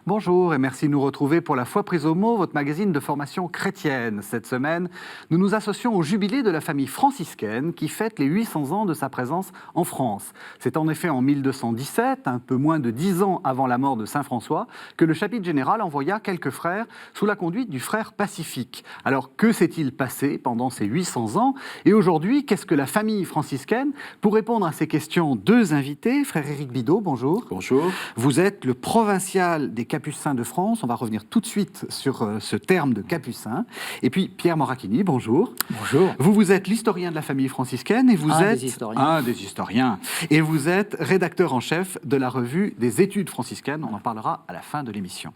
Bonjour et merci de nous retrouver pour La Foi prise au mot, votre magazine de formation chrétienne. Cette semaine, nous nous associons au jubilé de la famille franciscaine qui fête les 800 ans de sa présence en France. C'est en effet en 1217, un peu moins de 10 ans avant la mort de Saint François, que le chapitre général envoya quelques frères sous la conduite du frère Pacifique. Alors que s'est-il passé pendant ces 800 ans? Et aujourd'hui, qu'est-ce que la famille franciscaine? Pour répondre à ces questions, deux invités. Frère Éric Bidot, bonjour. Bonjour. Vous êtes le provincial des Capucins de France. On va revenir tout de suite sur ce terme de Capucin. Et puis Pierre Moracchini, bonjour. Bonjour. Vous êtes l'historien de la famille franciscaine et vous êtes un des historiens. Et vous êtes rédacteur en chef de la revue des études franciscaines. On en parlera à la fin de l'émission.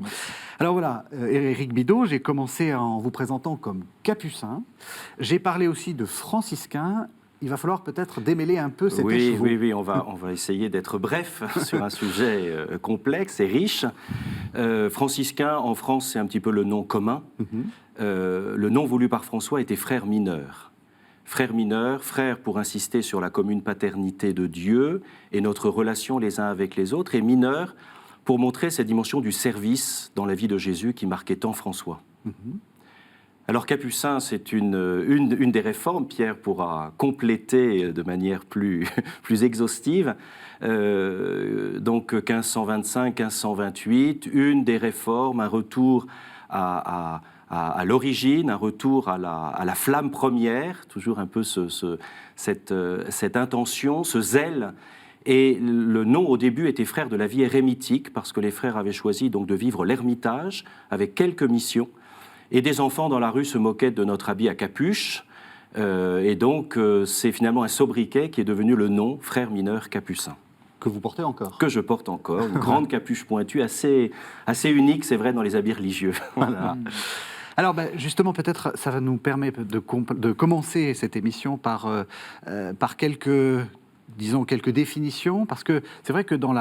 Alors voilà, Éric Bidot, j'ai commencé en vous présentant comme Capucin. J'ai parlé aussi de franciscain. Il va falloir peut-être démêler un peu cet écheveau. Oui, on va essayer d'être bref sur un sujet complexe et riche. Franciscain, en France, c'est un petit peu le nom commun. Le nom voulu par François était frère mineur. Frère mineur, frère pour insister sur la commune paternité de Dieu et notre relation les uns avec les autres, et mineur pour montrer cette dimension du service dans la vie de Jésus qui marquait tant François. Alors Capucin, c'est une des réformes, Pierre pourra compléter de manière plus exhaustive, donc 1525-1528, une des réformes, un retour à l'origine, un retour à la flamme première, toujours un peu cette intention, ce zèle. Et le nom au début était frère de la vie érémitique, parce que les frères avaient choisi donc de vivre l'ermitage avec quelques missions. Et des enfants dans la rue se moquaient de notre habit à capuche. Et donc, c'est finalement un sobriquet qui est devenu le nom, frère mineur Capucin. Que vous portez encore. Que je porte encore. Une grande capuche pointue, assez unique, c'est vrai, dans les habits religieux. Voilà. Alors justement, peut-être ça va nous permettre de commencer cette émission par quelques définitions, parce que c'est vrai que dans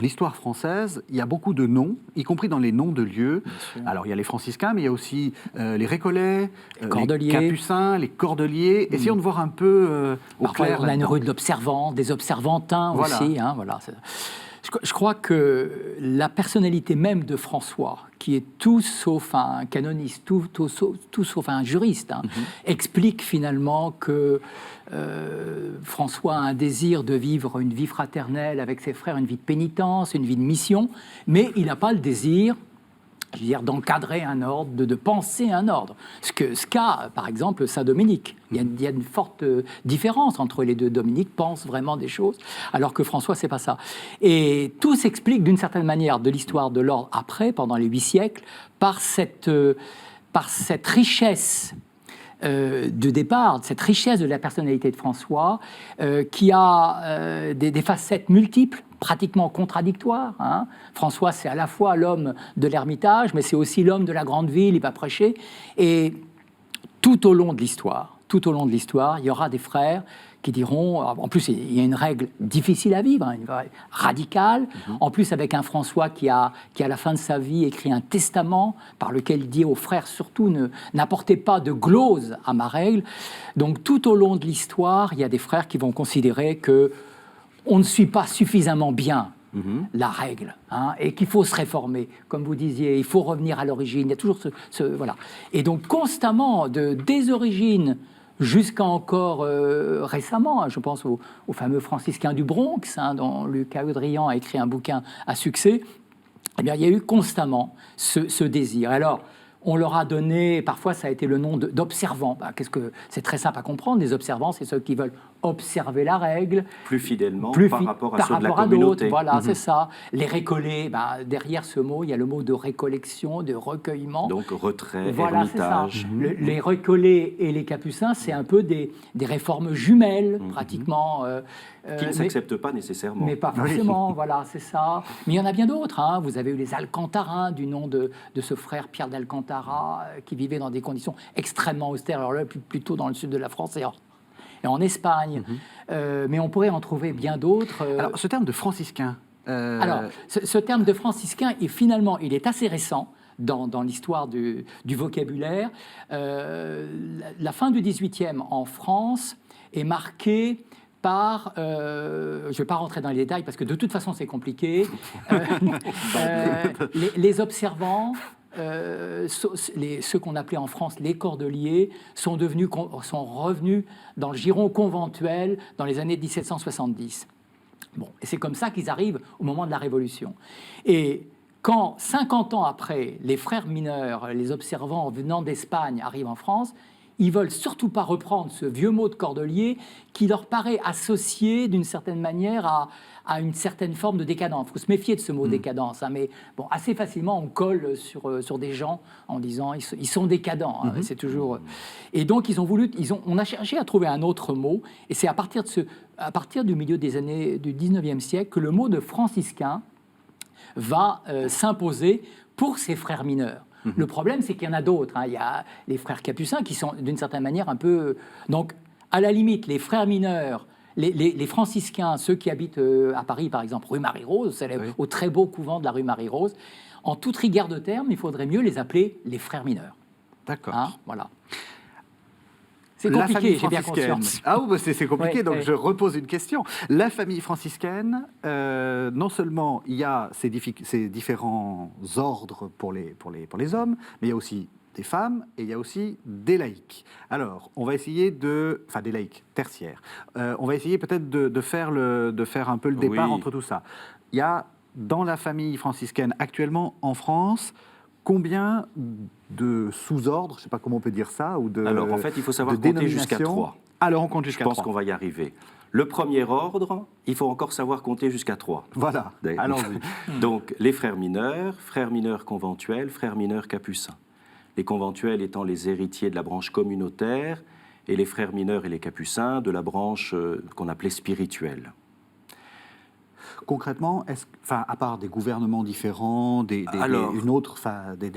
l'histoire française, il y a beaucoup de noms, y compris dans les noms de lieux. Alors, il y a les franciscains, mais il y a aussi les Récollets, les Capucins, les Cordeliers. Essayons de voir un peu au clair. On a une rue de l'Observant, des Observantins aussi. Voilà. Je crois que la personnalité même de François, qui est tout sauf un canoniste, tout sauf un juriste, explique finalement que François a un désir de vivre une vie fraternelle avec ses frères, une vie de pénitence, une vie de mission, mais il n'a pas le désir, je veux dire, d'encadrer un ordre, de penser un ordre. Ce qu'a, par exemple, Saint Dominique. Il y a une forte différence entre les deux. Dominique pense vraiment des choses, alors que François, c'est pas ça. Et tout s'explique d'une certaine manière de l'histoire de l'ordre après, pendant les 8 siècles, par cette richesse de départ, cette richesse de la personnalité de François, qui a des facettes multiples, pratiquement contradictoires. François, c'est à la fois l'homme de l'ermitage, mais c'est aussi l'homme de la grande ville, il va prêcher. Et tout au long de l'histoire, il y aura des frères qui diront, en plus il y a une règle difficile à vivre, une règle radicale, en plus avec un François qui à la fin de sa vie écrit un testament par lequel il dit aux frères surtout n'apportez pas de glose à ma règle. Donc tout au long de l'histoire, il y a des frères qui vont considérer que on ne suit pas suffisamment bien la règle, et qu'il faut se réformer. Comme vous disiez, il faut revenir à l'origine. Il y a toujours voilà. Et donc constamment, des origines jusqu'à encore récemment, je pense aux fameux franciscains du Bronx, dont Lucas Audrian a écrit un bouquin à succès, eh bien, il y a eu constamment ce désir. Alors, on leur a donné, parfois ça a été le nom d'observants. C'est très simple à comprendre, les observants, c'est ceux qui veulent observer la règle. Plus fidèlement par rapport à ceux de la communauté. communauté. Voilà, c'est ça. Les récollets, derrière ce mot, il y a le mot de récollection, de recueillement. Donc retrait, voilà, ermitage. Les récollets et les capucins, c'est un peu des réformes jumelles, pratiquement. Qui ne s'acceptent pas nécessairement. Mais pas forcément, voilà, c'est ça. Mais il y en a bien d'autres. Vous avez eu les Alcantarins, du nom de ce frère Pierre d'Alcantara, qui vivait dans des conditions extrêmement austères, alors là, plutôt dans le sud de la France et en Espagne. Mais on pourrait en trouver bien d'autres. Alors, ce terme de franciscain... Alors, ce terme de franciscain, finalement, il est assez récent dans l'histoire du vocabulaire. La fin du XVIIIe en France est marquée par, je ne vais pas rentrer dans les détails parce que de toute façon c'est compliqué, les observants, ceux qu'on appelait en France les cordeliers, sont revenus dans le giron conventuel dans les années 1770. Bon, et c'est comme ça qu'ils arrivent au moment de la Révolution. Et quand, 50 ans après, les frères mineurs, les observants venant d'Espagne arrivent en France, ils veulent surtout pas reprendre ce vieux mot de cordelier qui leur paraît associé d'une certaine manière à une certaine forme de décadence. Il faut se méfier de ce mot décadence, hein, mais bon, assez facilement on colle sur des gens en disant ils sont décadents. Hein, c'est toujours. Et donc on a cherché à trouver un autre mot, et c'est à partir du milieu des années du 19e siècle que le mot de franciscain va s'imposer pour ces frères mineurs. Le problème, c'est qu'il y en a d'autres. Hein. Il y a les frères capucins qui sont d'une certaine manière un peu... Donc, à la limite, les frères mineurs, les franciscains, ceux qui habitent à Paris, par exemple, rue Marie-Rose, c'est au très beau couvent de la rue Marie-Rose, en toute rigueur de terme, il faudrait mieux les appeler les frères mineurs. D'accord. Hein, voilà. C'est compliqué, j'ai bien conscience. Ah oui, c'est compliqué, donc je repose une question. La famille franciscaine, non seulement il y a ces différents ordres pour les hommes, mais il y a aussi des femmes et il y a aussi des laïcs. Alors, on va essayer des laïcs tertiaires. On va essayer peut-être de faire un peu le départ entre tout ça. Il y a, dans la famille franciscaine actuellement en France, combien de sous-ordres, je ne sais pas comment on peut dire ça, ou de Alors, en fait, il faut savoir compter jusqu'à 3. Alors, on compte jusqu'à 3. Je pense qu'on va y arriver. Le premier ordre, il faut encore savoir compter jusqu'à 3. Voilà, allons-y. Donc, les frères mineurs conventuels, frères mineurs capucins. Les conventuels étant les héritiers de la branche communautaire, et les frères mineurs et les capucins de la branche qu'on appelait spirituelle. Concrètement, à part des gouvernements différents, des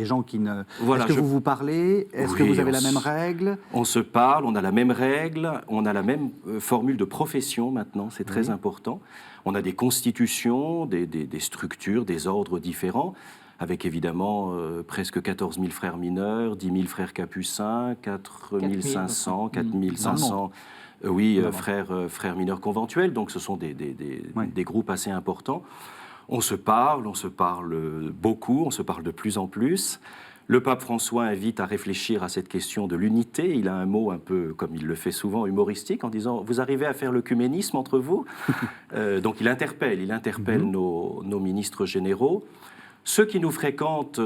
gens qui ne... Voilà, est-ce que vous parlez? Est-ce que vous avez la même règle? On se parle, on a la même règle, on a la même formule de profession maintenant, c'est très important. On a des constitutions, des structures, des ordres différents, avec évidemment presque 14 000 frères mineurs, 10 000 frères capucins, 4 500, 4 500... frères mineurs conventuels, donc ce sont des groupes assez importants. On se parle beaucoup, on se parle de plus en plus. Le pape François invite à réfléchir à cette question de l'unité. Il a un mot un peu, comme il le fait souvent, humoristique, en disant « Vous arrivez à faire l'œcuménisme entre vous ?» Donc il interpelle nos ministres généraux. Ceux qui nous fréquentent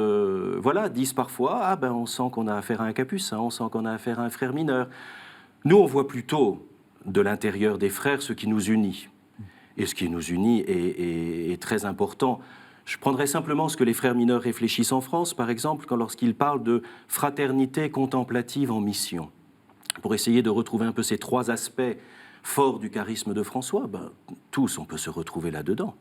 disent parfois « on sent qu'on a affaire à un capucin, on sent qu'on a affaire à un frère mineur ». Nous, on voit plutôt de l'intérieur des frères ce qui nous unit. Et ce qui nous unit est très important. Je prendrai simplement ce que les frères mineurs réfléchissent en France, par exemple, lorsqu'ils parlent de fraternité contemplative en mission. Pour essayer de retrouver un peu ces 3 aspects forts du charisme de François, tous, on peut se retrouver là-dedans.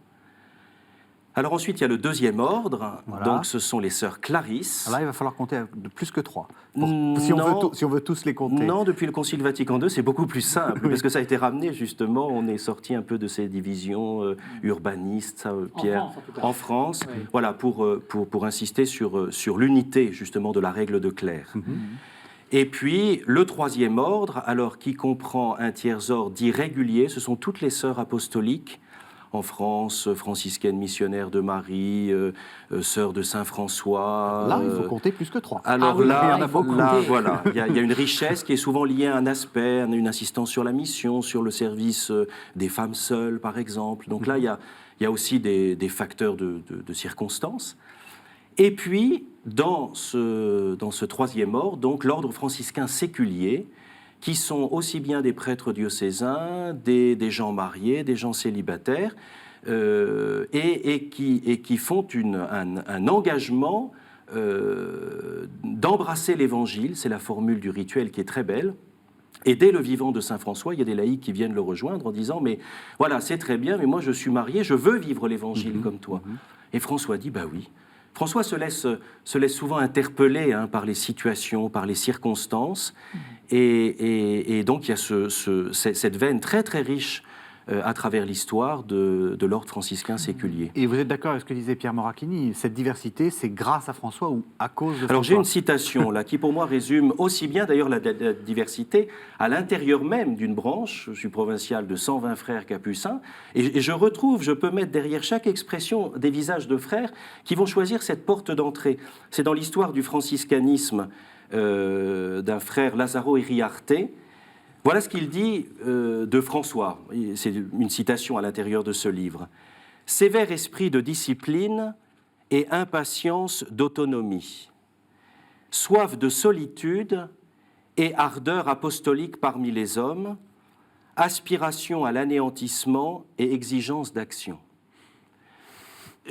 Alors ensuite, il y a le deuxième ordre, donc ce sont les sœurs Clarisses. Alors là, il va falloir compter de plus que 3, si on veut tous les compter. Non, depuis le Concile Vatican II, c'est beaucoup plus simple, parce que ça a été ramené, justement, on est sorti un peu de ces divisions urbanistes, Pierre, en France, voilà, pour insister sur l'unité, justement, de la règle de Claire. Et puis, le troisième ordre, alors qui comprend un tiers ordre dit régulier, ce sont toutes les sœurs apostoliques, en France, franciscaine missionnaire de Marie, sœur de Saint-François. Là, il faut compter plus que 3. Alors il y a une richesse qui est souvent liée à un aspect, une insistance sur la mission, sur le service des femmes seules, par exemple. Donc là, il y a aussi des facteurs de circonstances. Et puis, dans ce troisième ordre, donc l'ordre franciscain séculier, qui sont aussi bien des prêtres diocésains, des gens mariés, des gens célibataires, et qui font un engagement d'embrasser l'Évangile. C'est la formule du rituel qui est très belle. Et dès le vivant de Saint François, il y a des laïcs qui viennent le rejoindre en disant « Mais voilà, c'est très bien, mais moi je suis marié, je veux vivre l'Évangile comme toi. » Et François dit « Bah oui ». François se laisse souvent interpeller par les situations, par les circonstances. Et donc, il y a cette veine très, très riche à travers l'histoire de l'ordre franciscain séculier. Et vous êtes d'accord avec ce que disait Pierre Moracchini, cette diversité, c'est grâce à François ou à cause de François? Alors j'ai une citation là qui pour moi résume aussi bien d'ailleurs la diversité à l'intérieur même d'une branche. Je suis provincial de 120 frères capucins et je peux mettre derrière chaque expression des visages de frères qui vont choisir cette porte d'entrée. C'est dans l'histoire du franciscanisme d'un frère Lazaro Iriarte. Voilà ce qu'il dit de François. C'est une citation à l'intérieur de ce livre. « Sévère esprit de discipline et impatience d'autonomie, soif de solitude et ardeur apostolique parmi les hommes, aspiration à l'anéantissement et exigence d'action. »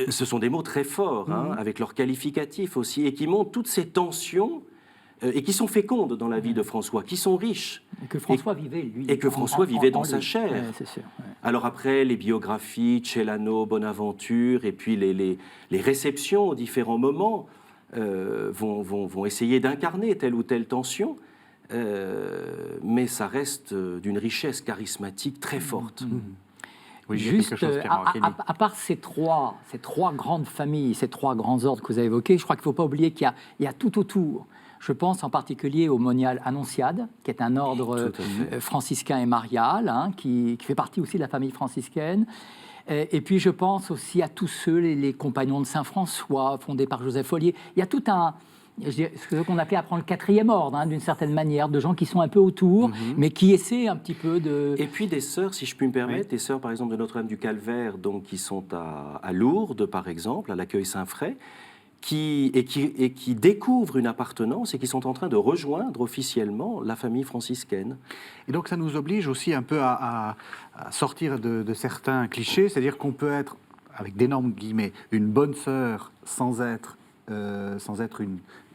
Ce sont des mots très forts, avec leurs qualificatifs aussi, et qui montrent toutes ces tensions et qui sont fécondes dans la vie de François, qui sont riches. Et que François vivait, lui. Et que François vivait dans sa chair. Ouais, c'est sûr, ouais. Alors après, les biographies, Celano, Bonaventure, et puis les réceptions aux différents moments vont essayer d'incarner telle ou telle tension, mais ça reste d'une richesse charismatique très forte. Oui, juste, à part ces trois grandes familles, ces trois grands ordres que vous avez évoqués, je crois qu'il ne faut pas oublier qu'il y a tout autour. Je pense en particulier au monial Annonciade, qui est un ordre franciscain et marial, qui fait partie aussi de la famille franciscaine. Et puis je pense aussi à tous ceux, les compagnons de Saint-François, fondés par Joseph Follier. Il y a tout ce qu'on appelait apprendre le quatrième ordre, d'une certaine manière, de gens qui sont un peu autour, mais qui essaient un petit peu de... Et puis des sœurs, si je puis me permettre, des sœurs par exemple de Notre-Dame du Calvaire, donc, qui sont à Lourdes, par exemple, à l'accueil Saint-Fray, qui découvrent une appartenance et qui sont en train de rejoindre officiellement la famille franciscaine. Et donc ça nous oblige aussi un peu à sortir de certains clichés, c'est-à-dire qu'on peut être, avec d'énormes guillemets, une bonne sœur sans être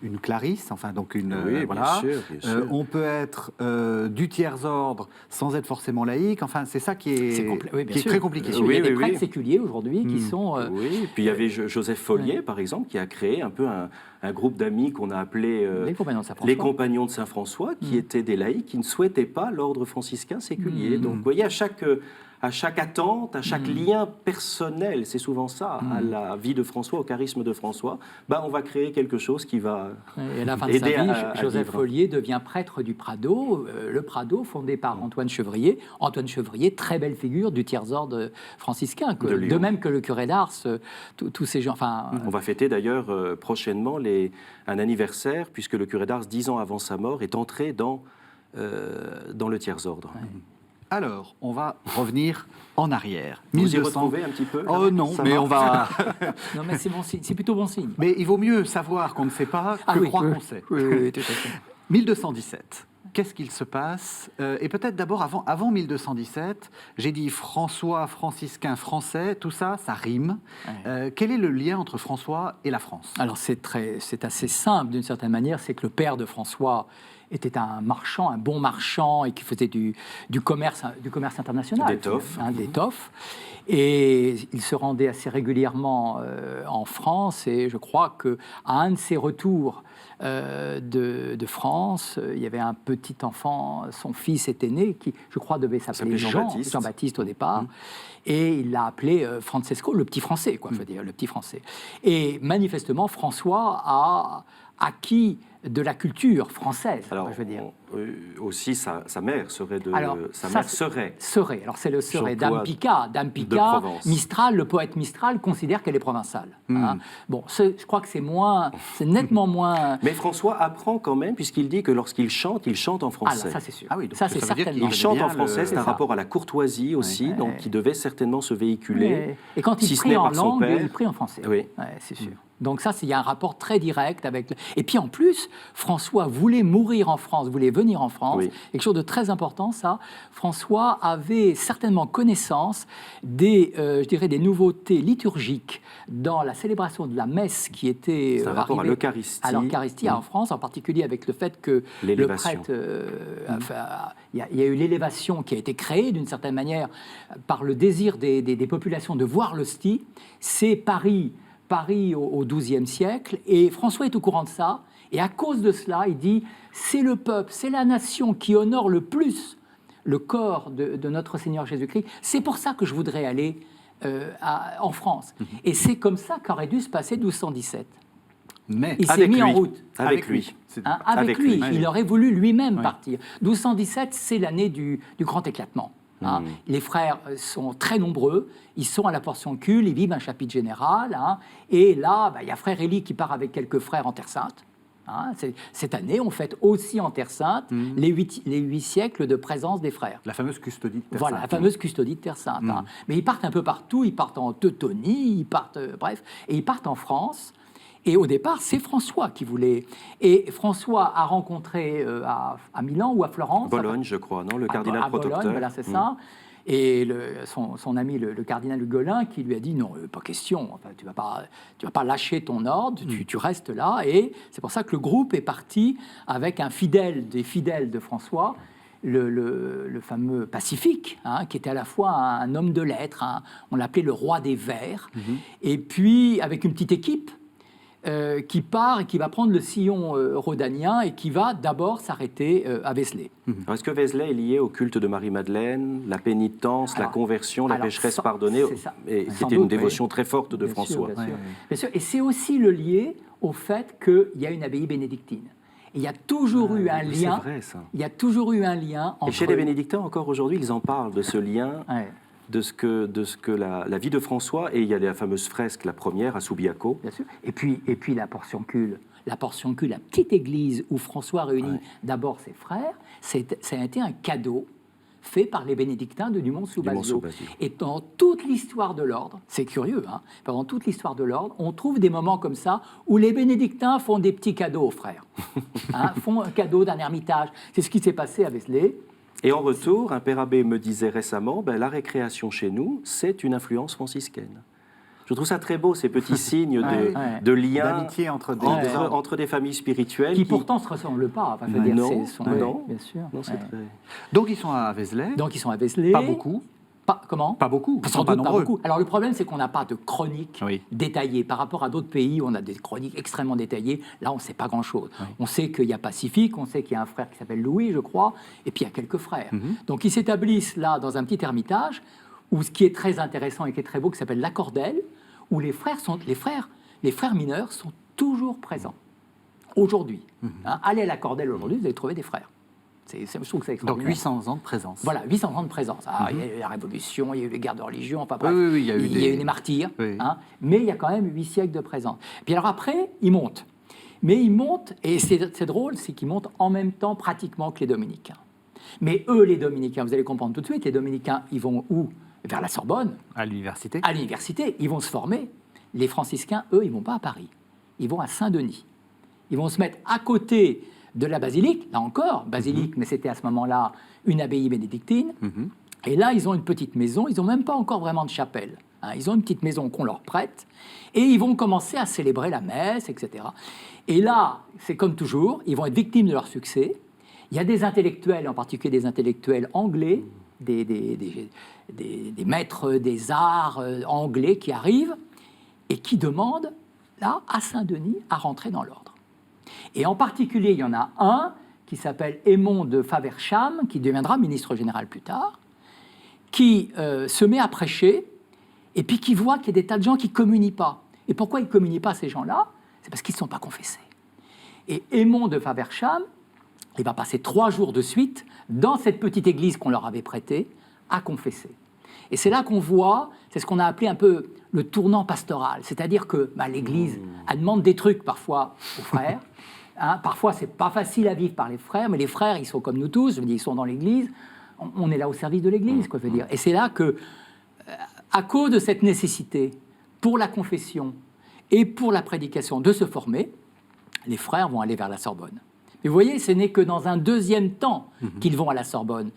une Clarisse, enfin donc une... Oui, voilà. bien sûr. On peut être du tiers-ordre sans être forcément laïque, enfin c'est ça qui est très compliqué. Il y a des prêtres séculiers aujourd'hui qui sont... Oui, puis il y avait Joseph Follier, par exemple, qui a créé un peu un groupe d'amis qu'on a appelé les Compagnons de Saint-François, qui étaient des laïcs qui ne souhaitaient pas l'ordre franciscain séculier. Donc vous voyez, à chaque attente, à chaque lien personnel, c'est souvent ça, à la vie de François, au charisme de François, on va créer quelque chose qui va et à la fin de sa vie, Joseph Follier devient prêtre du Prado, le Prado fondé par Antoine Chevrier. Antoine Chevrier, très belle figure du tiers-ordre franciscain, de même que le curé d'Ars, tous ces gens... On va fêter d'ailleurs prochainement un anniversaire, puisque le curé d'Ars, 10 ans avant sa mort, est entré dans le tiers-ordre. Ouais. Alors, on va revenir en arrière. Vous y retrouvez un petit peu? Oh non, mais on va... Non, mais c'est bon signe, c'est plutôt bon signe. Mais il vaut mieux savoir qu'on ne sait pas que croire qu'on sait. Oui, tout à fait. 1217. Qu'est-ce qu'il se passe? Et peut-être d'abord, avant 1217, j'ai dit François, franciscain, français, tout ça, ça rime. Ouais. Quel est le lien entre François et la France? Alors, c'est assez simple d'une certaine manière, c'est que le père de François était un marchand, un bon marchand, et qui faisait du commerce international. D'étoffes. Et il se rendait assez régulièrement en France, et je crois qu'à un de ses retours de France, il y avait un petit enfant, son fils était né, qui, je crois, devait s'appeler Jean-Baptiste au départ, et il l'a appelé Francesco, le petit français, quoi, je veux dire, le petit français. Et manifestement, François a acquis de la culture française. Alors, je veux dire. Aussi, sa mère serait de... Alors, serait. Alors, c'est le serait. Dame Pica, Mistral, le poète Mistral considère qu'elle est provençale. Bon, je crois que c'est nettement moins... Mais François apprend quand même, puisqu'il dit que lorsqu'il chante en français. Alors, ça, c'est sûr. Ah oui, donc ça, c'est certainement. Il chante en français, c'est un rapport à la courtoisie aussi, donc qui devait certainement se véhiculer. Et quand il prie en langue, il prie en français. Oui. C'est sûr. Donc ça, il y a un rapport très direct avec... Et puis en plus, François voulait mourir en France, voulait venir en France. Oui. Quelque chose de très important, ça. François avait certainement connaissance des nouveautés liturgiques dans la célébration de la messe qui était arrivée à l'Eucharistie. À l'Eucharistie en France, en particulier avec le fait que le prêtre... il y a eu l'élévation qui a été créée d'une certaine manière par le désir des populations de voir l'hostie. C'est Paris au XIIe siècle, et François est au courant de ça, et à cause de cela, il dit, c'est le peuple, c'est la nation qui honore le plus le corps de notre Seigneur Jésus-Christ. C'est pour ça que je voudrais aller en France. Et c'est comme ça qu'aurait dû se passer 1217. Mais il s'est mis en route. Avec lui. Avec lui. Il aurait voulu lui-même partir. 1217, c'est l'année du grand éclatement. Les frères sont très nombreux, ils sont à la portion cul, ils vivent un chapitre général. Et là, il y a frère Élie qui part avec quelques frères en Terre Sainte. Cette année, on fête aussi en Terre Sainte les 8 siècles de présence des frères. La fameuse custodie de Terre Voilà, Sainte. la fameuse custodie de Terre Sainte. Mais ils partent un peu partout, ils partent en Teutonie, ils partent, et ils partent en France. Et au départ, c'est François qui voulait. Et François a rencontré à Milan ou à Florence. Bologne, je crois, non? Le cardinal protecteur. Bologne, voilà, c'est ça. Et son ami, le cardinal Hugolin, qui lui a dit non, pas question, enfin, tu vas pas lâcher ton ordre, tu restes là. Et c'est pour ça que le groupe est parti avec un fidèle des fidèles de François, le fameux Pacifique, qui était à la fois un homme de lettres, on l'appelait le roi des vers, et puis avec une petite équipe. Qui part et qui va prendre le sillon rhodanien et qui va d'abord s'arrêter à Vézelay. Est-ce que Vézelay est lié au culte de Marie-Madeleine, la pénitence, la conversion, la pécheresse pardonnée? C'était une dévotion très forte de François. Bien sûr. Et c'est aussi le lié au fait qu'il y a une abbaye bénédictine. Et il y a toujours eu un lien. C'est vrai, ça. Il y a toujours eu un lien entre. Et chez les bénédictins, encore aujourd'hui, ils en parlent de ce lien. De ce que la vie de François, et il y a la fameuse fresque, la première, à Subiaco. Bien sûr. Et puis la portion cul, la petite église où François réunit d'abord ses frères, ça a été un cadeau fait par les bénédictins de Dumont-sous-Bazeau. Et dans toute l'histoire de l'ordre, c'est curieux, pendant toute l'histoire de l'ordre, on trouve des moments comme ça où les bénédictins font des petits cadeaux aux frères, font un cadeau d'un ermitage. C'est ce qui s'est passé à Vézelay. Et en retour, un père abbé me disait récemment, la récréation chez nous, c'est une influence franciscaine. Je trouve ça très beau, ces petits signes de lien, d'amitié entre des familles spirituelles. Qui pourtant ne se ressemblent pas. Enfin, non, bien sûr. Non, c'est très... Donc ils sont à Vézelay. Pas beaucoup. Comment ? Pas beaucoup. Sans doute pas beaucoup. Alors le problème, c'est qu'on n'a pas de chronique détaillée. Par rapport à d'autres pays, on a des chroniques extrêmement détaillées. Là, on ne sait pas grand-chose. On sait qu'il y a Pacifique, on sait qu'il y a un frère qui s'appelle Louis, je crois, et puis il y a quelques frères. Donc ils s'établissent là dans un petit ermitage, où ce qui est très intéressant et qui est très beau, qui s'appelle la Cordelle, où les frères mineurs sont toujours présents. Aujourd'hui. Allez à la Cordelle aujourd'hui, vous allez trouver des frères. Je trouve que c'est extraordinaire. Donc 800 ans de présence. Voilà, 800 ans de présence. Il y a eu la Révolution, il y a eu les guerres de religion, enfin bref, il y a eu des martyrs, mais il y a quand même 8 siècles de présence. Puis alors après, ils montent. Mais ils montent, et c'est drôle, c'est qu'ils montent en même temps pratiquement que les dominicains. Mais eux, les dominicains, vous allez comprendre tout de suite, les dominicains, ils vont où ? Vers la Sorbonne. À l'université. À l'université, ils vont se former. Les franciscains, eux, ils ne vont pas à Paris. Ils vont à Saint-Denis. Ils vont se mettre à côté de la basilique, là encore, basilique, mais c'était à ce moment-là une abbaye bénédictine. Et là, ils ont une petite maison, ils n'ont même pas encore vraiment de chapelle. Ils ont une petite maison qu'on leur prête, et ils vont commencer à célébrer la messe, etc. Et là, c'est comme toujours, ils vont être victimes de leur succès. Il y a des intellectuels, en particulier des intellectuels anglais, des maîtres des arts anglais qui arrivent, et qui demandent, là, à Saint-Denis, à rentrer dans l'ordre. Et en particulier, il y en a un qui s'appelle Aymon de Faversham, qui deviendra ministre général plus tard, qui se met à prêcher, et puis qui voit qu'il y a des tas de gens qui ne communient pas. Et pourquoi ils ne communient pas, ces gens-là ? C'est parce qu'ils ne sont pas confessés. Et Aymon de Faversham, il va passer 3 jours de suite dans cette petite église qu'on leur avait prêtée, à confesser. Et c'est là qu'on voit, c'est ce qu'on a appelé un peu le tournant pastoral, c'est-à-dire que l'Église, elle demande des trucs parfois aux frères. Parfois, c'est pas facile à vivre par les frères, mais les frères, ils sont comme nous tous, je veux dire, ils sont dans l'Église, on est là au service de l'Église, quoi, je veux dire. Et c'est là que, à cause de cette nécessité pour la confession et pour la prédication de se former, les frères vont aller vers la Sorbonne. Mais vous voyez, ce n'est que dans un deuxième temps qu'ils vont à la Sorbonne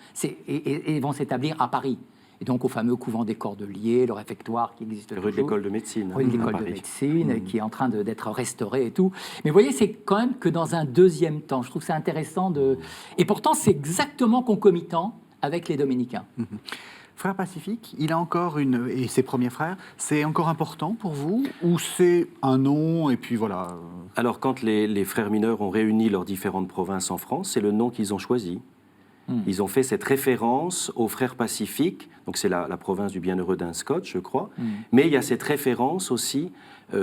et vont s'établir à Paris. Et donc au fameux couvent des Cordeliers, le réfectoire qui existe toujours. Rue de l'École de médecine. Rue de l'École de médecine, qui est en train d'être restaurée et tout. Mais vous voyez, c'est quand même que dans un deuxième temps. Je trouve que c'est intéressant de... Et pourtant, c'est exactement concomitant avec les dominicains. Frère Pacifique, il a encore et ses premiers frères, c'est encore important pour vous ou c'est un nom et puis voilà? Alors quand les frères mineurs ont réuni leurs différentes provinces en France, c'est le nom qu'ils ont choisi. Ils ont fait cette référence aux frères pacifiques, donc c'est la province du bienheureux Duns Scott, je crois, mais il y a cette référence aussi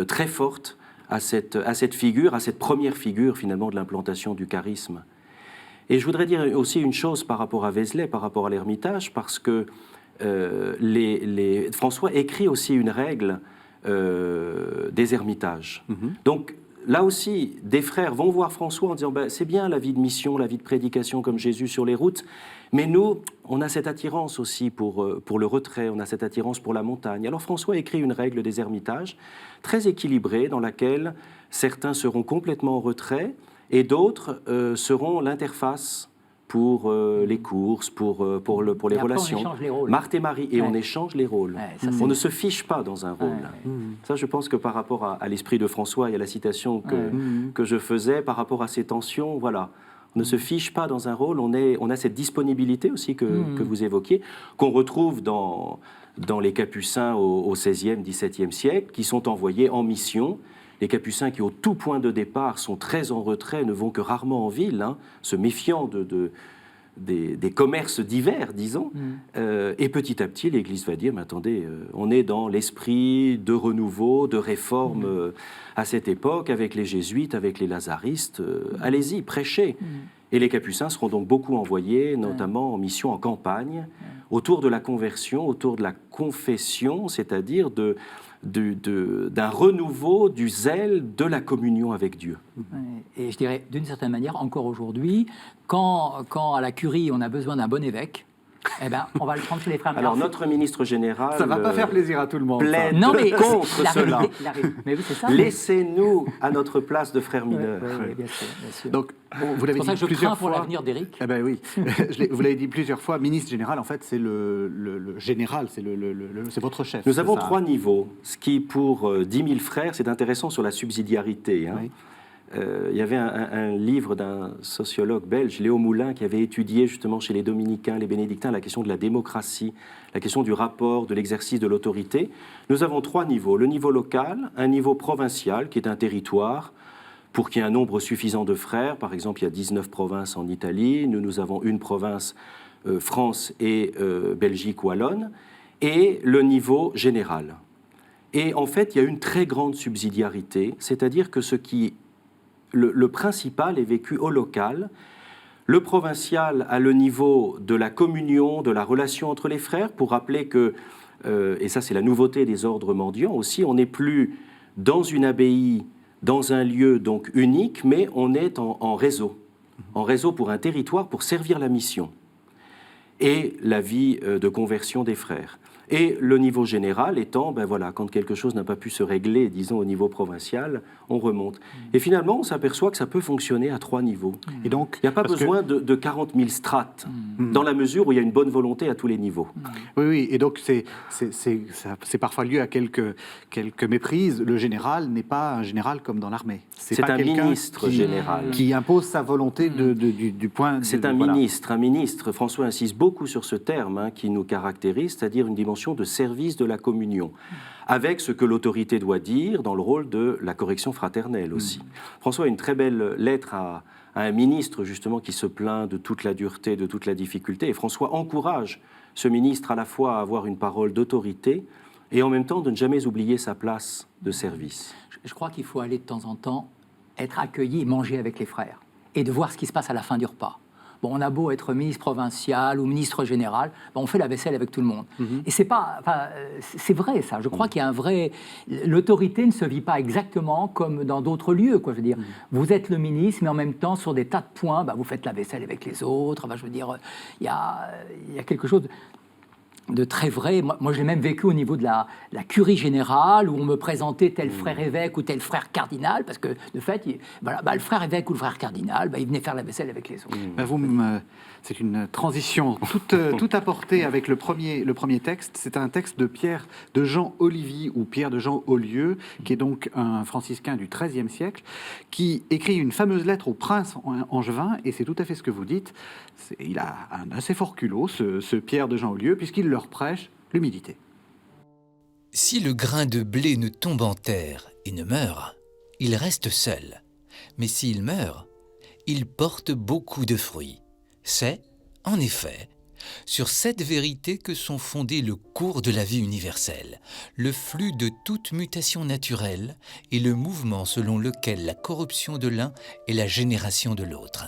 très forte à cette figure, à cette première figure finalement de l'implantation du charisme. Et je voudrais dire aussi une chose par rapport à Vézelay, par rapport à l'Ermitage, parce que François écrit aussi une règle des ermitages. Donc là aussi, des frères vont voir François en disant c'est bien la vie de mission, la vie de prédication comme Jésus sur les routes, mais nous, on a cette attirance aussi pour le retrait, on a cette attirance pour la montagne. Alors François écrit une règle des ermitages très équilibrée dans laquelle certains seront complètement en retrait et d'autres seront l'interface pour les courses, pour les relations. On échange les rôles. Marthe et Marie, et on échange les rôles. On ne se fiche pas dans un rôle. Ça, je pense que par rapport à l'esprit de François et à la citation que je faisais, par rapport à ces tensions, voilà, on ne se fiche pas dans un rôle, on a cette disponibilité aussi que vous évoquiez, qu'on retrouve dans les Capucins au XVIe, XVIIe siècle, qui sont envoyés en mission. Les Capucins qui, au tout point de départ, sont très en retrait, ne vont que rarement en ville, se méfiant des commerces divers, disons. Et petit à petit, l'Église va dire, mais attendez, on est dans l'esprit de renouveau, de réforme à cette époque, avec les jésuites, avec les lazaristes. Allez-y, prêchez. Et les Capucins seront donc beaucoup envoyés, notamment en mission en campagne, autour de la conversion, autour de la confession, c'est-à-dire d'un renouveau du zèle de la communion avec Dieu. Et je dirais, d'une certaine manière, encore aujourd'hui, quand à la curie on a besoin d'un bon évêque, eh ben, on va le prendre chez les frères. Alors notre ministre général... Ça ne va pas faire plaisir à tout le monde. Plaide contre cela. Mais oui, c'est ça. Laissez-nous à notre place de frères mineurs. Oui, bien sûr, bien sûr. Donc, vous l'avez dit pour ça que je plusieurs crains pour fois. l'avenir d'Éric. Eh ben oui, vous l'avez dit plusieurs fois. Ministre général, en fait, c'est le général, c'est votre chef. Nous avons 3 niveaux, ce qui pour 10 000 frères, c'est intéressant sur la subsidiarité. Oui. Il y avait un livre d'un sociologue belge, Léo Moulin, qui avait étudié justement chez les dominicains, les bénédictins, la question de la démocratie, la question du rapport, de l'exercice de l'autorité. Nous avons 3 niveaux. Le niveau local, un niveau provincial, qui est un territoire, pour qu'il y ait un nombre suffisant de frères. Par exemple, il y a 19 provinces en Italie. Nous avons une province, France et Belgique wallonne. Et le niveau général. Et en fait, il y a une très grande subsidiarité, c'est-à-dire que le principal est vécu au local. Le provincial a le niveau de la communion, de la relation entre les frères, pour rappeler que, et ça c'est la nouveauté des ordres mendiants aussi, on n'est plus dans une abbaye, dans un lieu donc unique, mais on est en réseau pour un territoire, pour servir la mission et la vie de conversion des frères. Et le niveau général étant, quand quelque chose n'a pas pu se régler, disons, au niveau provincial, on remonte. Et finalement, on s'aperçoit que ça peut fonctionner à 3 niveaux. Et donc, il n'y a pas besoin de 40 000 strates, dans la mesure où il y a une bonne volonté à tous les niveaux. Oui, et donc c'est parfois lieu à quelques méprises. Le général n'est pas un général comme dans l'armée. C'est un ministre général. Qui impose sa volonté du point... C'est un ministre. François insiste beaucoup sur ce terme qui nous caractérise, c'est-à-dire une dimension de service de la communion, avec ce que l'autorité doit dire dans le rôle de la correction fraternelle aussi. François a une très belle lettre à un ministre justement qui se plaint de toute la dureté, de toute la difficulté, et François encourage ce ministre à la fois à avoir une parole d'autorité et en même temps de ne jamais oublier sa place de service. Je crois qu'il faut aller de temps en temps être accueilli et manger avec les frères et de voir ce qui se passe à la fin du repas. Bon, on a beau être ministre provincial ou ministre général, on fait la vaisselle avec tout le monde. Et c'est vrai ça. Je crois qu'il y a un vrai... L'autorité ne se vit pas exactement comme dans d'autres lieux, quoi. Je veux dire, vous êtes le ministre, mais en même temps, sur des tas de points, vous faites la vaisselle avec les autres. Je veux dire, il y a quelque chose de très vrai. Moi, je l'ai même vécu au niveau de la curie générale, où on me présentait tel frère évêque ou tel frère cardinal, parce que, de fait, le frère évêque ou le frère cardinal, il venait faire la vaisselle avec les autres. C'est une transition toute apportée avec le premier texte. C'est un texte de Jean Olivy, ou Pierre de Jean Olieu, qui est donc un franciscain du XIIIe siècle, qui écrit une fameuse lettre au prince angevin, et c'est tout à fait ce que vous dites. Il a un assez fort culot, ce Pierre de Jean Olieu, puisqu'il leur prêche l'humilité. Si le grain de blé ne tombe en terre et ne meurt, il reste seul. Mais s'il meurt, il porte beaucoup de fruits. C'est En effet, sur cette vérité que sont fondés le cours de la vie universelle, le flux de toute mutation naturelle et le mouvement selon lequel la corruption de l'un est la génération de l'autre.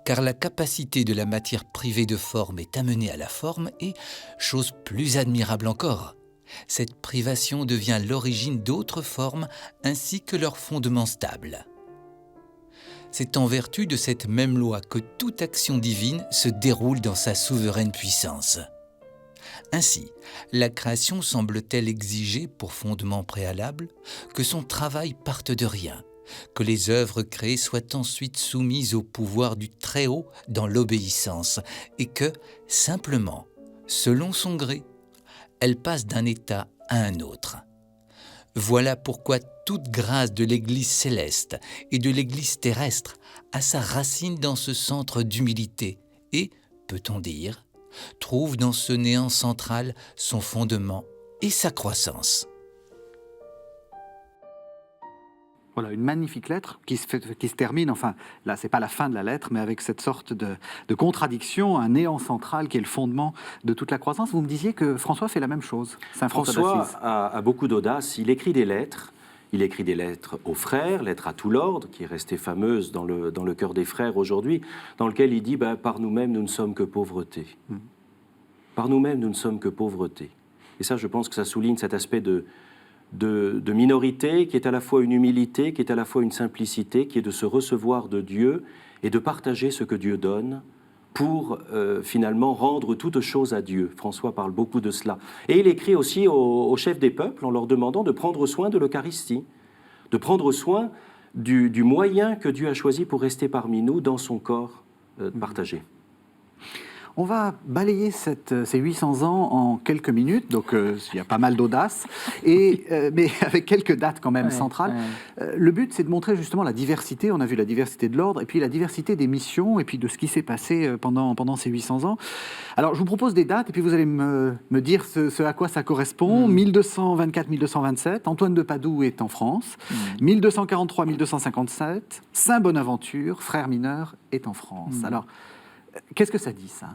Car la capacité de la matière privée de forme est amenée à la forme et, chose plus admirable encore, cette privation devient l'origine d'autres formes ainsi que leur fondement stable. C'est en vertu de cette même loi que toute action divine se déroule dans sa souveraine puissance. Ainsi, la création semble-t-elle exiger pour fondement préalable que son travail parte de rien, que les œuvres créées soient ensuite soumises au pouvoir du Très-Haut dans l'obéissance, et que, simplement, selon son gré, elle passe d'un état à un autre. Voilà pourquoi toute grâce de l'Église céleste et de l'Église terrestre a sa racine dans ce centre d'humilité et, peut-on dire, trouve dans ce néant central son fondement et sa croissance. Voilà, une magnifique lettre qui se termine, enfin, là, c'est pas la fin de la lettre, mais avec cette sorte de contradiction, un néant central qui est le fondement de toute la croissance. Vous me disiez que François fait la même chose, Saint François d'Assise. A beaucoup d'audace. Il écrit des lettres. Il écrit des lettres aux frères, lettres à tout l'ordre, qui est restée fameuse dans le cœur des frères aujourd'hui, dans lequel il dit par nous-mêmes, nous ne sommes que pauvreté. Par nous-mêmes, nous ne sommes que pauvreté. Et ça, je pense que ça souligne cet aspect de minorité, qui est à la fois une humilité, qui est à la fois une simplicité, qui est de se recevoir de Dieu et de partager ce que Dieu donne pour finalement rendre toute chose à Dieu. François parle beaucoup de cela. Et il écrit aussi aux chefs des peuples en leur demandant de prendre soin de l'Eucharistie, de prendre soin du moyen que Dieu a choisi pour rester parmi nous dans son corps partagé. On va balayer ces 800 ans en quelques minutes, donc il y a pas mal d'audace, mais avec quelques dates quand même centrales. Le but, c'est de montrer justement la diversité. On a vu la diversité de l'ordre, et puis la diversité des missions, et puis de ce qui s'est passé pendant ces 800 ans. Alors, je vous propose des dates, et puis vous allez me dire ce à quoi ça correspond. 1224-1227, Antoine de Padoue est en France. 1243-1257, Saint Bonaventure, frère mineur, est en France. Alors, qu'est-ce que ça dit, ça ?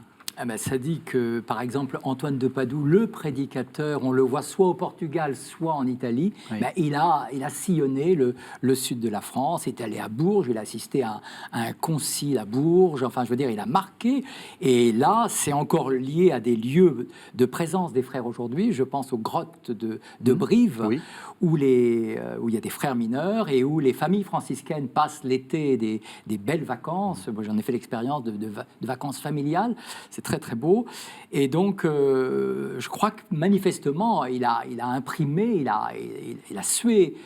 Ça dit que, par exemple, Antoine de Padoue, le prédicateur, on le voit soit au Portugal, soit en Italie, il a sillonné le sud de la France, est allé à Bourges, il a assisté à un concile à Bourges, enfin, je veux dire, il a marqué. Et là, c'est encore lié à des lieux de présence des frères aujourd'hui. Je pense aux grottes de Brive, où il y a des frères mineurs et où les familles franciscaines passent l'été des belles vacances. Moi, j'en ai fait l'expérience de vacances familiales. C'est très très beau, et donc je crois que manifestement il a imprimé, il a sué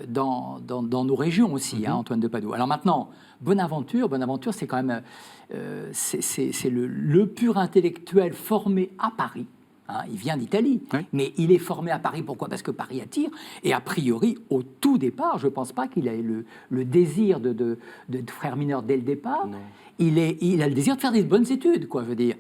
dans nos régions aussi, Antoine de Padoue. Alors maintenant, Bonaventure, c'est quand même c'est le pur intellectuel formé à Paris. Il vient d'Italie, mais il est formé à Paris. Pourquoi ? Parce que Paris attire. Et a priori, au tout départ, je ne pense pas qu'il ait le désir de frère mineur dès le départ. Non. Il a le désir de faire des bonnes études, quoi, je veux dire.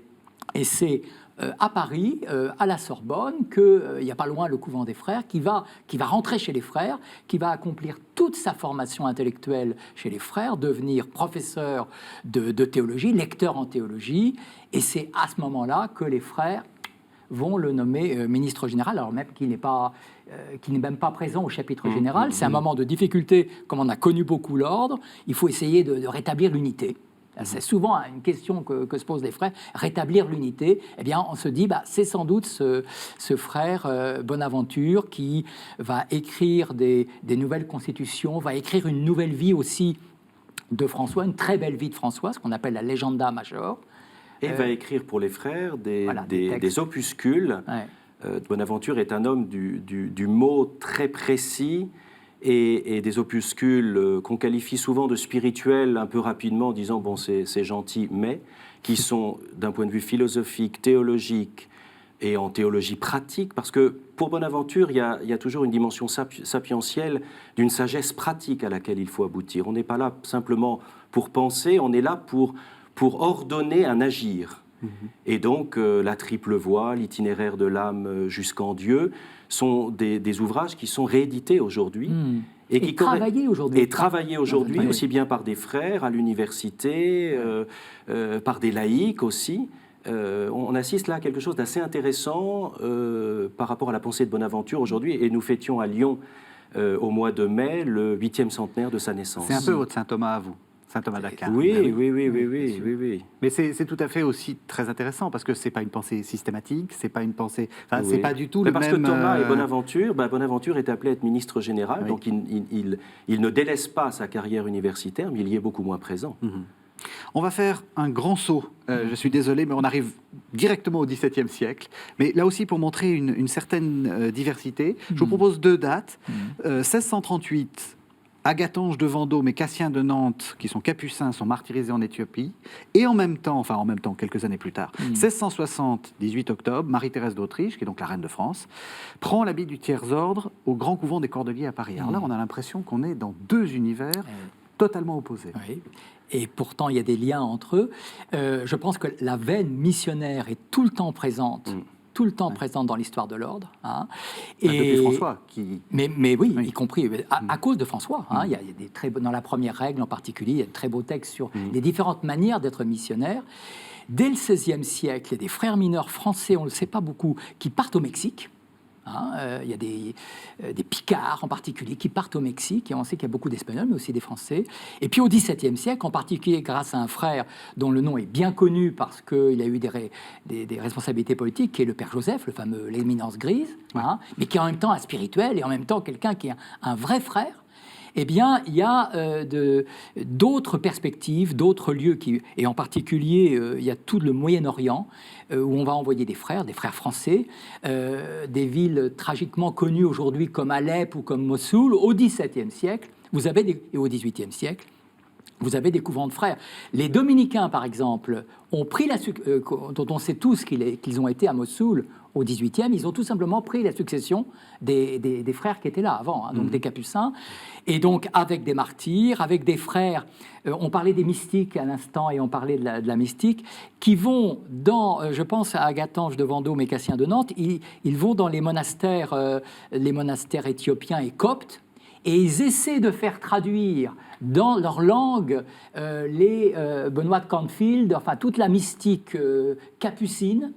Et c'est à Paris, à la Sorbonne, qu'il n'y a pas loin le couvent des frères, qui va rentrer chez les frères, qui va accomplir toute sa formation intellectuelle chez les frères, devenir professeur de théologie, lecteur en théologie. Et c'est à ce moment-là que les frères vont le nommer ministre général, alors même qu'il n'est même pas présent au chapitre général. C'est un moment de difficulté, comme on a connu beaucoup l'ordre. Il faut essayer de rétablir l'unité. C'est souvent une question que se posent les frères, rétablir l'unité. Eh bien, on se dit, c'est sans doute ce frère Bonaventure qui va écrire des nouvelles constitutions, va écrire une nouvelle vie aussi de François, une très belle vie de François, ce qu'on appelle la Legenda Major. Et va écrire pour les frères des opuscules. Bonaventure est un homme du mot très précis, et des opuscules qu'on qualifie souvent de spirituels un peu rapidement en disant bon c'est gentil, mais qui sont d'un point de vue philosophique, théologique et en théologie pratique, parce que pour Bonaventure il y a toujours une dimension sapientielle d'une sagesse pratique à laquelle il faut aboutir. On n'est pas là simplement pour penser, on est là pour ordonner un agir. Et donc la triple voie, l'itinéraire de l'âme jusqu'en Dieu sont des ouvrages qui sont réédités aujourd'hui Et travailler aujourd'hui. Et travailler aujourd'hui, Oui. aussi bien par des frères à l'université, par des laïcs aussi. On assiste là à quelque chose d'assez intéressant par rapport à la pensée de Bonaventure aujourd'hui. Et nous fêtions à Lyon, au mois de mai, le 8e centenaire de sa naissance. C'est un peu votre Saint Thomas à vous, Saint Thomas d'Aquin. Oui, Ben oui. Mais c'est tout à fait aussi très intéressant parce que c'est pas une pensée systématique, c'est pas une pensée, enfin, Oui. c'est pas du tout Mais le parce même. que Thomas et Bonaventure, Bonaventure est appelé à être ministre général, Oui. donc il ne délaisse pas sa carrière universitaire, mais il y est beaucoup moins présent. On va faire un grand saut. Je suis désolé, mais on arrive directement au XVIIe siècle. Mais là aussi, pour montrer une certaine diversité, je vous propose 2 dates. 1638. Agathonge de Vendôme et Cassien de Nantes, qui sont capucins, sont martyrisés en Éthiopie. Et en même temps, quelques années plus tard, 1660, 18 octobre, Marie-Thérèse d'Autriche, qui est donc la reine de France, prend l'habit du tiers-ordre au Grand Couvent des Cordeliers à Paris. Alors là, on a l'impression qu'on est dans 2 univers totalement opposés. Oui. Et pourtant, il y a des liens entre eux. Je pense que la veine missionnaire est tout le temps présente. Tout le temps présente dans l'histoire de l'ordre. Hein. Depuis François, qui... Mais oui, y compris à cause de François. Hein. Il y a des dans la première règle en particulier, il y a de très beaux textes sur les différentes manières d'être missionnaire. Dès le XVIe siècle, il y a des frères mineurs français, on ne le sait pas beaucoup, qui partent au Mexique. Hein, il y a des Picards en particulier qui partent au Mexique, et on sait qu'il y a beaucoup d'Espagnols, mais aussi des Français. Et puis au XVIIe siècle, en particulier grâce à un frère dont le nom est bien connu parce qu'il a eu des responsabilités politiques, qui est le père Joseph, le fameux l'éminence grise, hein, mais qui est en même temps un spirituel et en même temps quelqu'un qui est un vrai frère. Eh bien, il y a d'autres perspectives, d'autres lieux, et en particulier, il y a tout le Moyen-Orient, où on va envoyer des frères français, des villes tragiquement connues aujourd'hui comme Alep ou comme Mossoul, au XVIIe siècle, et au XVIIIe siècle, vous avez des couvents de frères. Les dominicains, par exemple, ont pris dont on sait tous qu'ils ont été à Mossoul au XVIIIe, ils ont tout simplement pris la succession des frères qui étaient là avant, hein, donc des capucins, et donc avec des martyrs, avec des frères, on parlait des mystiques à l'instant, et on parlait de la mystique, qui vont je pense à Agathonge de Vendôme et Cassien de Nantes, ils vont dans les monastères éthiopiens et coptes, et ils essaient de faire traduire dans leur langue les Benoît de Canfield, enfin toute la mystique capucine.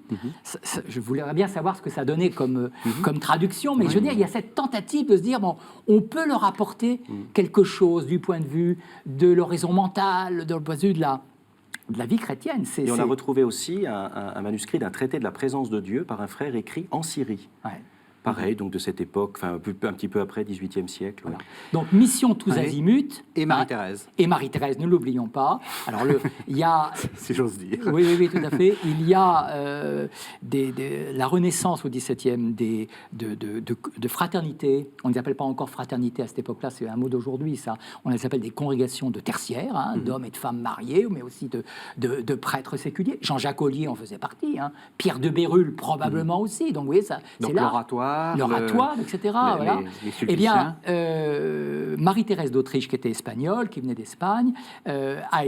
Je voudrais bien savoir ce que ça donnait comme traduction, mais je veux dire, il y a cette tentative de se dire, bon, on peut leur apporter quelque chose du point de vue de l'horizon mental, du point de vue de la vie chrétienne. Et on a retrouvé aussi un manuscrit d'un traité de la présence de Dieu par un frère écrit en Syrie. Ouais. Pareil, donc de cette époque, un petit peu après, XVIIIe siècle. Voilà. Donc, mission tous azimuts. Et Marie-Thérèse. Et Marie-Thérèse, ne l'oublions pas. Alors, il y a... si j'ose dire. Oui, tout à fait. Il y a la renaissance au XVIIe de fraternité. On ne les appelle pas encore fraternité à cette époque-là, c'est un mot d'aujourd'hui, ça. On les appelle des congrégations de tertiaires, hein, d'hommes et de femmes mariés, mais aussi de prêtres séculiers. Jean-Jacques Ollier en faisait partie. Hein. Pierre de Bérulle, probablement aussi. Donc, vous voyez, ça, c'est là. L'oratoire, etc. Voilà. Eh bien, Marie-Thérèse d'Autriche, qui était espagnole, qui venait d'Espagne, a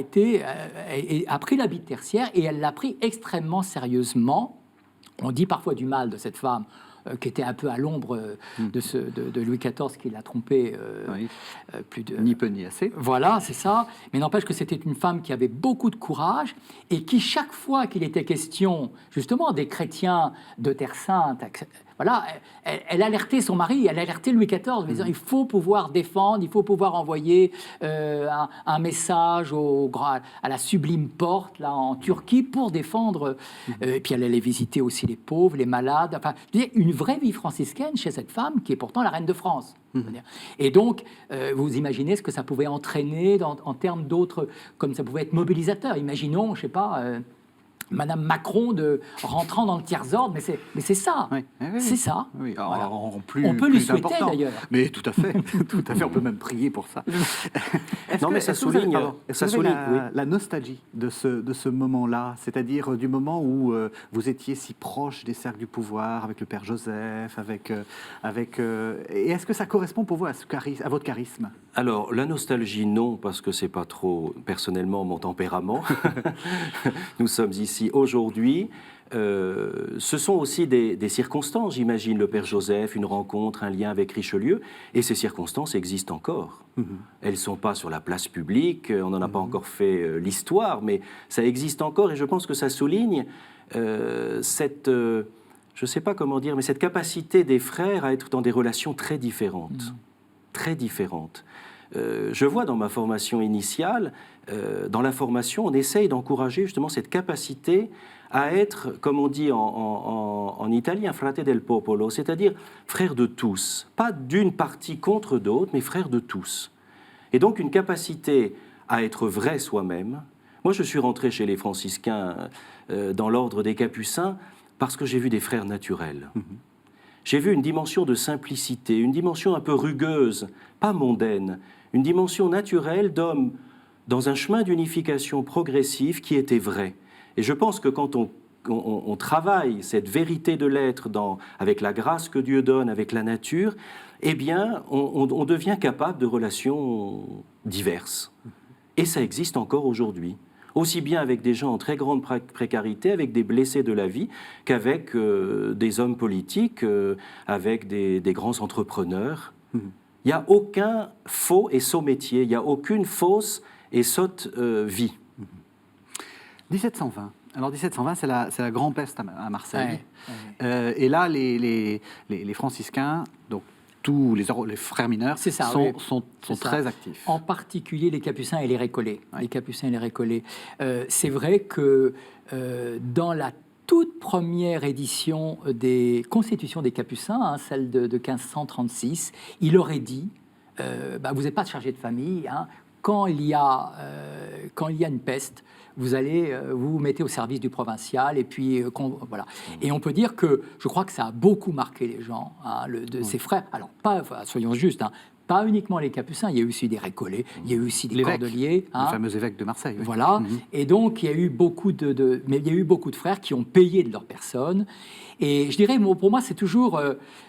pris l'habit de tertiaire, et elle l'a pris extrêmement sérieusement. On dit parfois du mal de cette femme, qui était un peu à l'ombre de Louis XIV, qui l'a trompée plus de... Ni peu ni assez. Voilà, c'est ça. Mais n'empêche que c'était une femme qui avait beaucoup de courage, et qui, chaque fois qu'il était question, justement, des chrétiens de Terre Sainte, voilà, elle alertait son mari, elle alertait Louis XIV, disant il faut pouvoir défendre, il faut pouvoir envoyer un message à la Sublime Porte, là, en Turquie, pour défendre. Et puis elle allait visiter aussi les pauvres, les malades. Enfin, une vraie vie franciscaine chez cette femme qui est pourtant la reine de France. Et donc, vous imaginez ce que ça pouvait entraîner en termes d'autres, comme ça pouvait être mobilisateur. Imaginons, je ne sais pas... Madame Macron rentrant dans le tiers-ordre, mais c'est ça, c'est ça. Oui. Voilà. On peut lui souhaiter d'ailleurs. Mais tout à fait, on peut même prier pour ça. Non, mais ça souligne, la nostalgie de ce moment-là, c'est-à-dire du moment où vous étiez si proche des cercles du pouvoir, avec le père Joseph, et est-ce que ça correspond pour vous à votre charisme? Alors, la nostalgie, non, parce que c'est pas trop, personnellement, mon tempérament. Nous sommes ici aussi aujourd'hui, ce sont aussi des circonstances, j'imagine, le Père Joseph, une rencontre, un lien avec Richelieu, et ces circonstances existent encore. Elles ne sont pas sur la place publique, on n'en a pas encore fait l'histoire, mais ça existe encore, et je pense que ça souligne cette, je ne sais pas comment dire, mais cette capacité des frères à être dans des relations très différentes. Très différentes. Je vois dans ma formation initiale, dans la formation, on essaye d'encourager justement cette capacité à être, comme on dit en italien, frate del popolo, c'est-à-dire frère de tous. Pas d'une partie contre d'autres, mais frère de tous. Et donc une capacité à être vrai soi-même. Moi, je suis rentré chez les franciscains dans l'ordre des Capucins parce que j'ai vu des frères naturels. J'ai vu une dimension de simplicité, une dimension un peu rugueuse, pas mondaine, une dimension naturelle d'homme dans un chemin d'unification progressive qui était vrai. Et je pense que quand on travaille cette vérité de l'être avec la grâce que Dieu donne, avec la nature, eh bien, on devient capable de relations diverses. Et ça existe encore aujourd'hui. Aussi bien avec des gens en très grande précarité, avec des blessés de la vie, qu'avec des hommes politiques, avec des grands entrepreneurs. Il n'y a aucun faux et sot métier, il n'y a aucune fausse et sotte vie. 1720. Alors 1720, c'est la grande peste à Marseille. Et là, les franciscains, donc tous les frères mineurs, sont très actifs. En particulier les Capucins et les Récollets. Les Capucins et les Récollets. C'est vrai que dans la toute première édition des Constitutions des Capucins, celle de 1536, il aurait dit vous n'êtes pas chargé de famille, quand il y a une peste, vous allez vous mettez au service du provincial et puis voilà. Et on peut dire que je crois que ça a beaucoup marqué les gens, ces frères. Alors soyons justes, pas uniquement les Capucins, il y a eu aussi des Récollets, il y a eu aussi des Cordeliers, les fameux évêques de Marseille. Voilà. Et donc il y a eu beaucoup mais il y a eu beaucoup de frères qui ont payé de leur personne. Et je dirais, pour moi, c'est toujours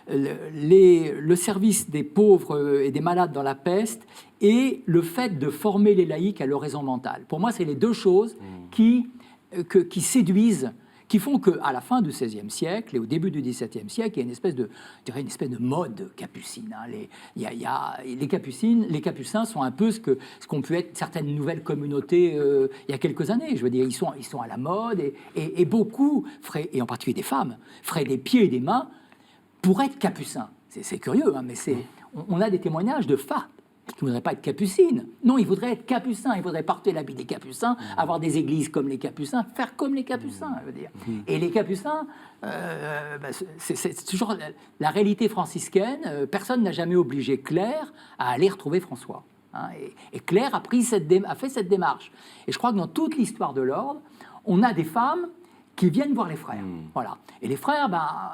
le service des pauvres et des malades dans la peste et le fait de former les laïcs à l'oraison mentale. Pour moi, c'est les deux choses qui séduisent, qui font qu'à la fin du XVIe siècle et au début du XVIIe siècle, il y a une espèce de mode capucine. Les Capucins sont un peu ce qu'ont pu être certaines nouvelles communautés il y a quelques années. Je veux dire, ils sont à la mode et beaucoup, et en particulier des femmes, feraient des pieds et des mains pour être capucins. C'est curieux, mais on a des témoignages de femmes qui ne voudraient pas être capucines. Non, ils voudraient être capucins, ils voudraient porter l'habit des capucins, avoir des églises comme les capucins, faire comme les capucins, je veux dire. Et les capucins, c'est toujours la réalité franciscaine. Personne n'a jamais obligé Claire à aller retrouver François. Et Claire a fait cette démarche. Et je crois que dans toute l'histoire de l'ordre, on a des femmes qui viennent voir les frères. Voilà. Et les frères,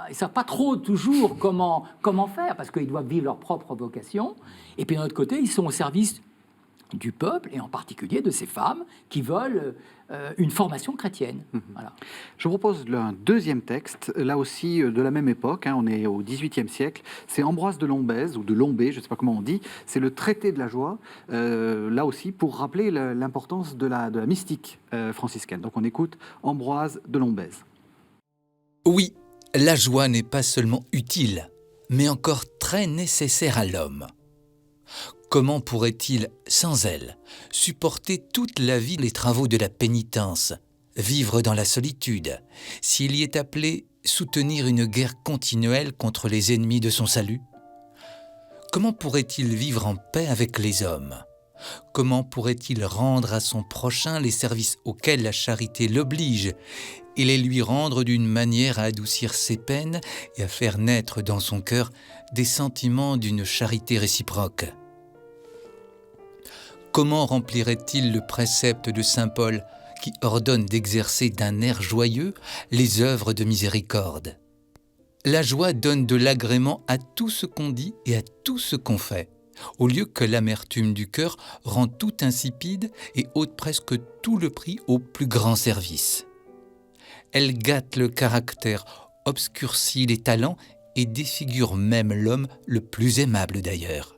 ils ne savent pas trop toujours comment faire, parce qu'ils doivent vivre leur propre vocation. Et puis, d'un autre côté, ils sont au service du peuple, et en particulier de ces femmes qui veulent une formation chrétienne. Voilà. Je vous propose un deuxième texte, là aussi de la même époque, on est au XVIIIe siècle, c'est Ambroise de Lombez, ou de Lombé, je ne sais pas comment on dit, c'est le traité de la joie, là aussi pour rappeler l'importance de la mystique franciscaine. Donc on écoute Ambroise de Lombez. Oui, la joie n'est pas seulement utile, mais encore très nécessaire à l'homme. Comment pourrait-il, sans elle, supporter toute la vie les travaux de la pénitence, vivre dans la solitude, s'il y est appelé soutenir une guerre continuelle contre les ennemis de son salut? Comment pourrait-il vivre en paix avec les hommes? Comment pourrait-il rendre à son prochain les services auxquels la charité l'oblige et les lui rendre d'une manière à adoucir ses peines et à faire naître dans son cœur des sentiments d'une charité réciproque? Comment remplirait-il le précepte de saint Paul qui ordonne d'exercer d'un air joyeux les œuvres de miséricorde? La joie donne de l'agrément à tout ce qu'on dit et à tout ce qu'on fait, au lieu que l'amertume du cœur rend tout insipide et ôte presque tout le prix au plus grand service. Elle gâte le caractère, obscurcit les talents et défigure même l'homme le plus aimable d'ailleurs.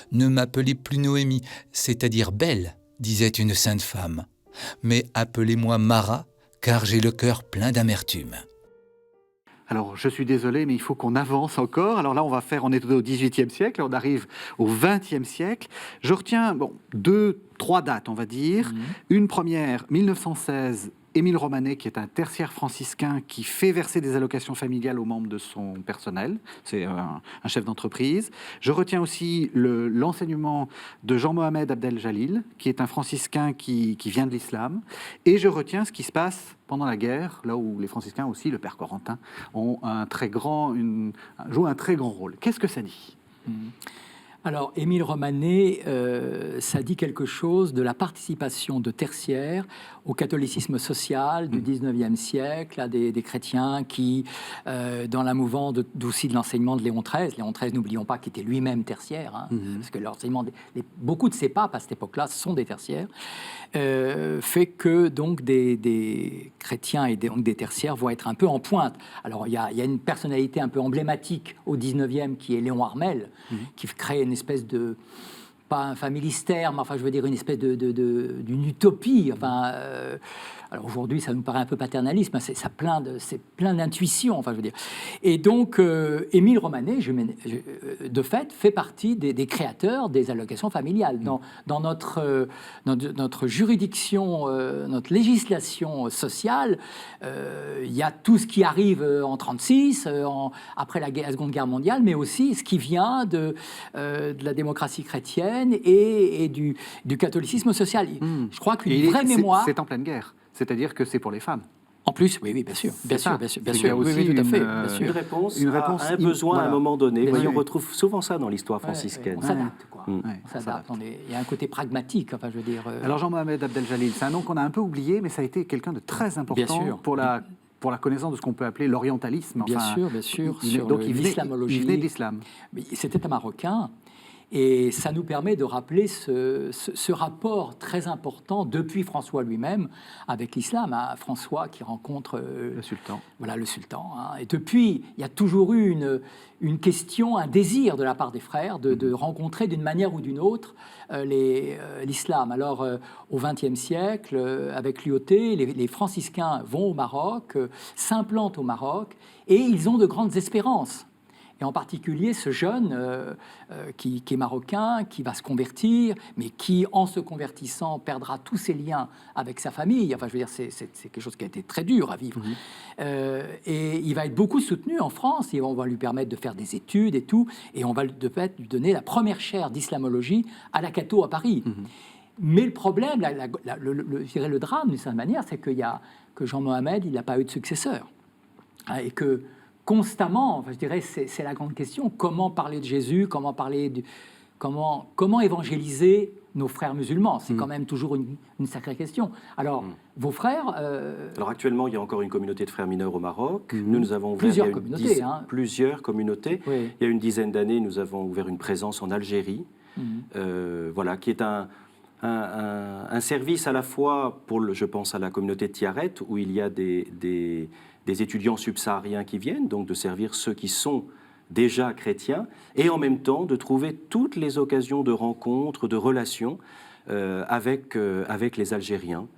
« Ne m'appelez plus Noémie, c'est-à-dire belle, disait une sainte femme, mais appelez-moi Mara, car j'ai le cœur plein d'amertume. Alors, je suis désolé, mais il faut qu'on avance encore. Alors là, on est au XVIIIe siècle, on arrive au XXe siècle. Je retiens, trois dates, on va dire. Une première, 1916, Émile Romanet, qui est un tertiaire franciscain qui fait verser des allocations familiales aux membres de son personnel. C'est un chef d'entreprise. Je retiens aussi l'enseignement de Jean-Mohamed Abdel Jalil, qui est un franciscain qui vient de l'islam. Et je retiens ce qui se passe pendant la guerre, là où les franciscains aussi, le père Corentin, jouent un très grand rôle. Qu'est-ce que ça dit ? Alors, Émile Romanet, ça dit quelque chose de la participation de tertiaires au catholicisme social du 19e siècle, à des chrétiens qui, dans la mouvance aussi de l'enseignement de Léon XIII, n'oublions pas, qui était lui-même tertiaire, parce que l'enseignement, beaucoup de ses papes à cette époque-là sont des tertiaires, fait que donc des chrétiens et donc des tertiaires vont être un peu en pointe. Alors, il y a une personnalité un peu emblématique au 19e qui est Léon Harmel, qui crée une espèce de, pas un familistère, mais enfin je veux dire une espèce d'une utopie. Enfin, alors aujourd'hui ça nous paraît un peu paternaliste, mais c'est plein d'intuition. Enfin je veux dire. Et donc Émile Romanet, de fait partie des créateurs des allocations familiales. Dans notre juridiction, notre législation sociale, il y a tout ce qui arrive en 1936, après la Seconde Guerre mondiale, mais aussi ce qui vient de la démocratie chrétienne et du catholicisme social. Je crois qu'une vraie mémoire... C'est en pleine guerre, c'est-à-dire que c'est pour les femmes. En plus, oui, bien sûr. Il y a aussi oui, tout à fait. Une réponse à un besoin à un moment donné. On retrouve souvent ça dans l'histoire franciscaine. On s'adapte, quoi. On s'adapte. Il y a un côté pragmatique, enfin, je veux dire... Alors, Jean-Mohamed Abdel Jalil, c'est un nom qu'on a un peu oublié, mais ça a été quelqu'un de très important pour la connaissance de ce qu'on peut appeler l'orientalisme. Bien sûr. Donc, il venait de l'islam. C'était un Marocain. Et ça nous permet de rappeler ce rapport très important depuis François lui-même avec l'islam. François qui rencontre le sultan. Voilà, le sultan. Et depuis, il y a toujours eu une question, un désir de la part des frères de rencontrer d'une manière ou d'une autre l'islam. Alors, au XXe siècle, avec l'IOT, les franciscains vont au Maroc, s'implantent au Maroc, et ils ont de grandes espérances. Et en particulier ce jeune qui est marocain, qui va se convertir, mais qui, en se convertissant, perdra tous ses liens avec sa famille. Enfin, je veux dire, c'est quelque chose qui a été très dur à vivre. Et il va être beaucoup soutenu en France, et on va lui permettre de faire des études et tout, et on va de fait lui donner la première chaire d'islamologie à la Cato à Paris. Mais le problème, je dirais le drame d'une certaine manière, c'est que Jean-Mohamed, il n'a pas eu de successeur. Et que constamment, enfin, je dirais, c'est la grande question. Comment parler de Jésus ? Comment évangéliser nos frères musulmans ? C'est quand même toujours une sacrée question. Alors, vos frères... Alors actuellement, il y a encore une communauté de frères mineurs au Maroc. Nous avons ouvert plusieurs communautés. Oui. Il y a une dizaine d'années, nous avons ouvert une présence en Algérie, qui est un service à la fois je pense à la communauté de Tiaret, où il y a des étudiants subsahariens qui viennent, donc de servir ceux qui sont déjà chrétiens, et en même temps de trouver toutes les occasions de rencontres, de relations avec les Algériens.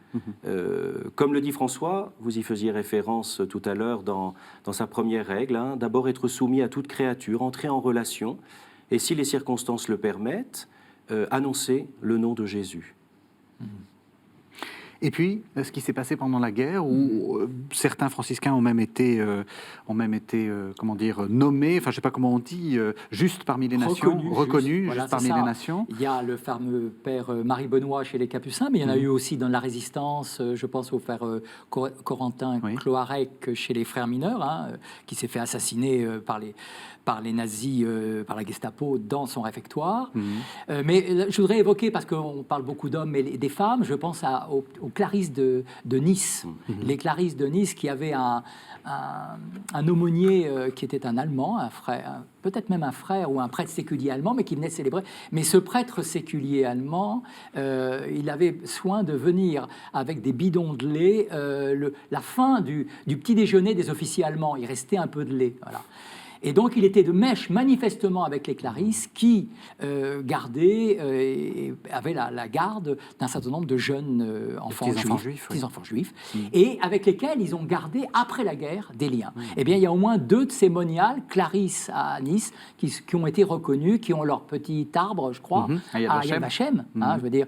Comme le dit François, vous y faisiez référence tout à l'heure dans sa première règle, d'abord être soumis à toute créature, entrer en relation, et si les circonstances le permettent, annoncer le nom de Jésus. Et puis, ce qui s'est passé pendant la guerre, où certains franciscains ont même été nommés, enfin je ne sais pas comment on dit, juste parmi les nations, reconnus voilà, juste parmi les nations. Il y a le fameux père Marie-Benoît chez les Capucins, mais il y en a eu aussi dans la Résistance, je pense au frère Corentin Cloarec chez les frères mineurs, qui s'est fait assassiner par les nazis, par la Gestapo dans son réfectoire. Mais je voudrais évoquer, parce qu'on parle beaucoup d'hommes et des femmes, je pense aux Clarisses de Nice. Les Clarisses de Nice qui avaient un aumônier qui était un Allemand, un frère, peut-être même un frère ou un prêtre séculier allemand, mais qui venait célébrer. Mais ce prêtre séculier allemand, il avait soin de venir avec des bidons de lait, la fin du petit déjeuner des officiers allemands. Il restait un peu de lait, voilà. Et donc, il était de mèche manifestement avec les Clarisses qui gardaient, avaient la garde d'un certain nombre de jeunes enfants juifs, petits-enfants juifs, et avec lesquels ils ont gardé, après la guerre, des liens. Eh bien, il y a au moins 2 de ces moniales, Clarisse à Nice, qui ont été reconnus, qui ont leur petit arbre, je crois, à Yad Vashem. Je veux dire,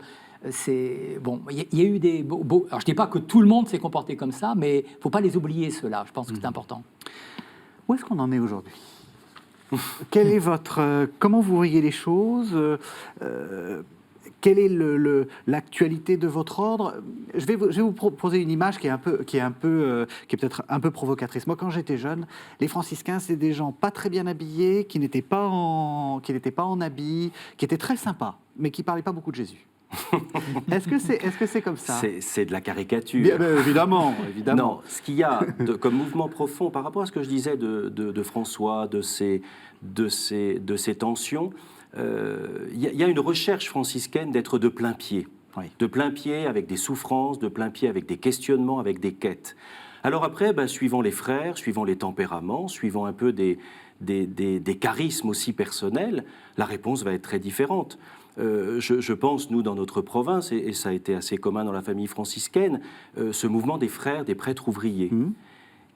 c'est bon. Il y a eu des alors, je dis pas que tout le monde s'est comporté comme ça, mais il faut pas les oublier ceux-là. Je pense que c'est important. Où est-ce qu'on en est aujourd'hui? Quel est comment vous voyez les choses? Quelle est l'actualité de votre ordre? Je vais vous proposer une image qui est peut-être un peu provocatrice. Moi, quand j'étais jeune, les franciscains, c'est des gens pas très bien habillés, qui n'étaient pas en habit, qui étaient très sympas, mais qui parlaient pas beaucoup de Jésus. Est-ce que c'est comme ça? C'est de la caricature. Bien, évidemment. Non, ce qu'il y a comme mouvement profond par rapport à ce que je disais de François, de ces tensions, il y a une recherche franciscaine d'être de plein pied. Oui. De plein pied avec des souffrances, de plein pied avec des questionnements, avec des quêtes. Alors après, suivant les frères, suivant les tempéraments, suivant un peu des charismes aussi personnels, la réponse va être très différente. Je pense, nous, dans notre province, et ça a été assez commun dans la famille franciscaine, ce mouvement des frères, des prêtres ouvriers,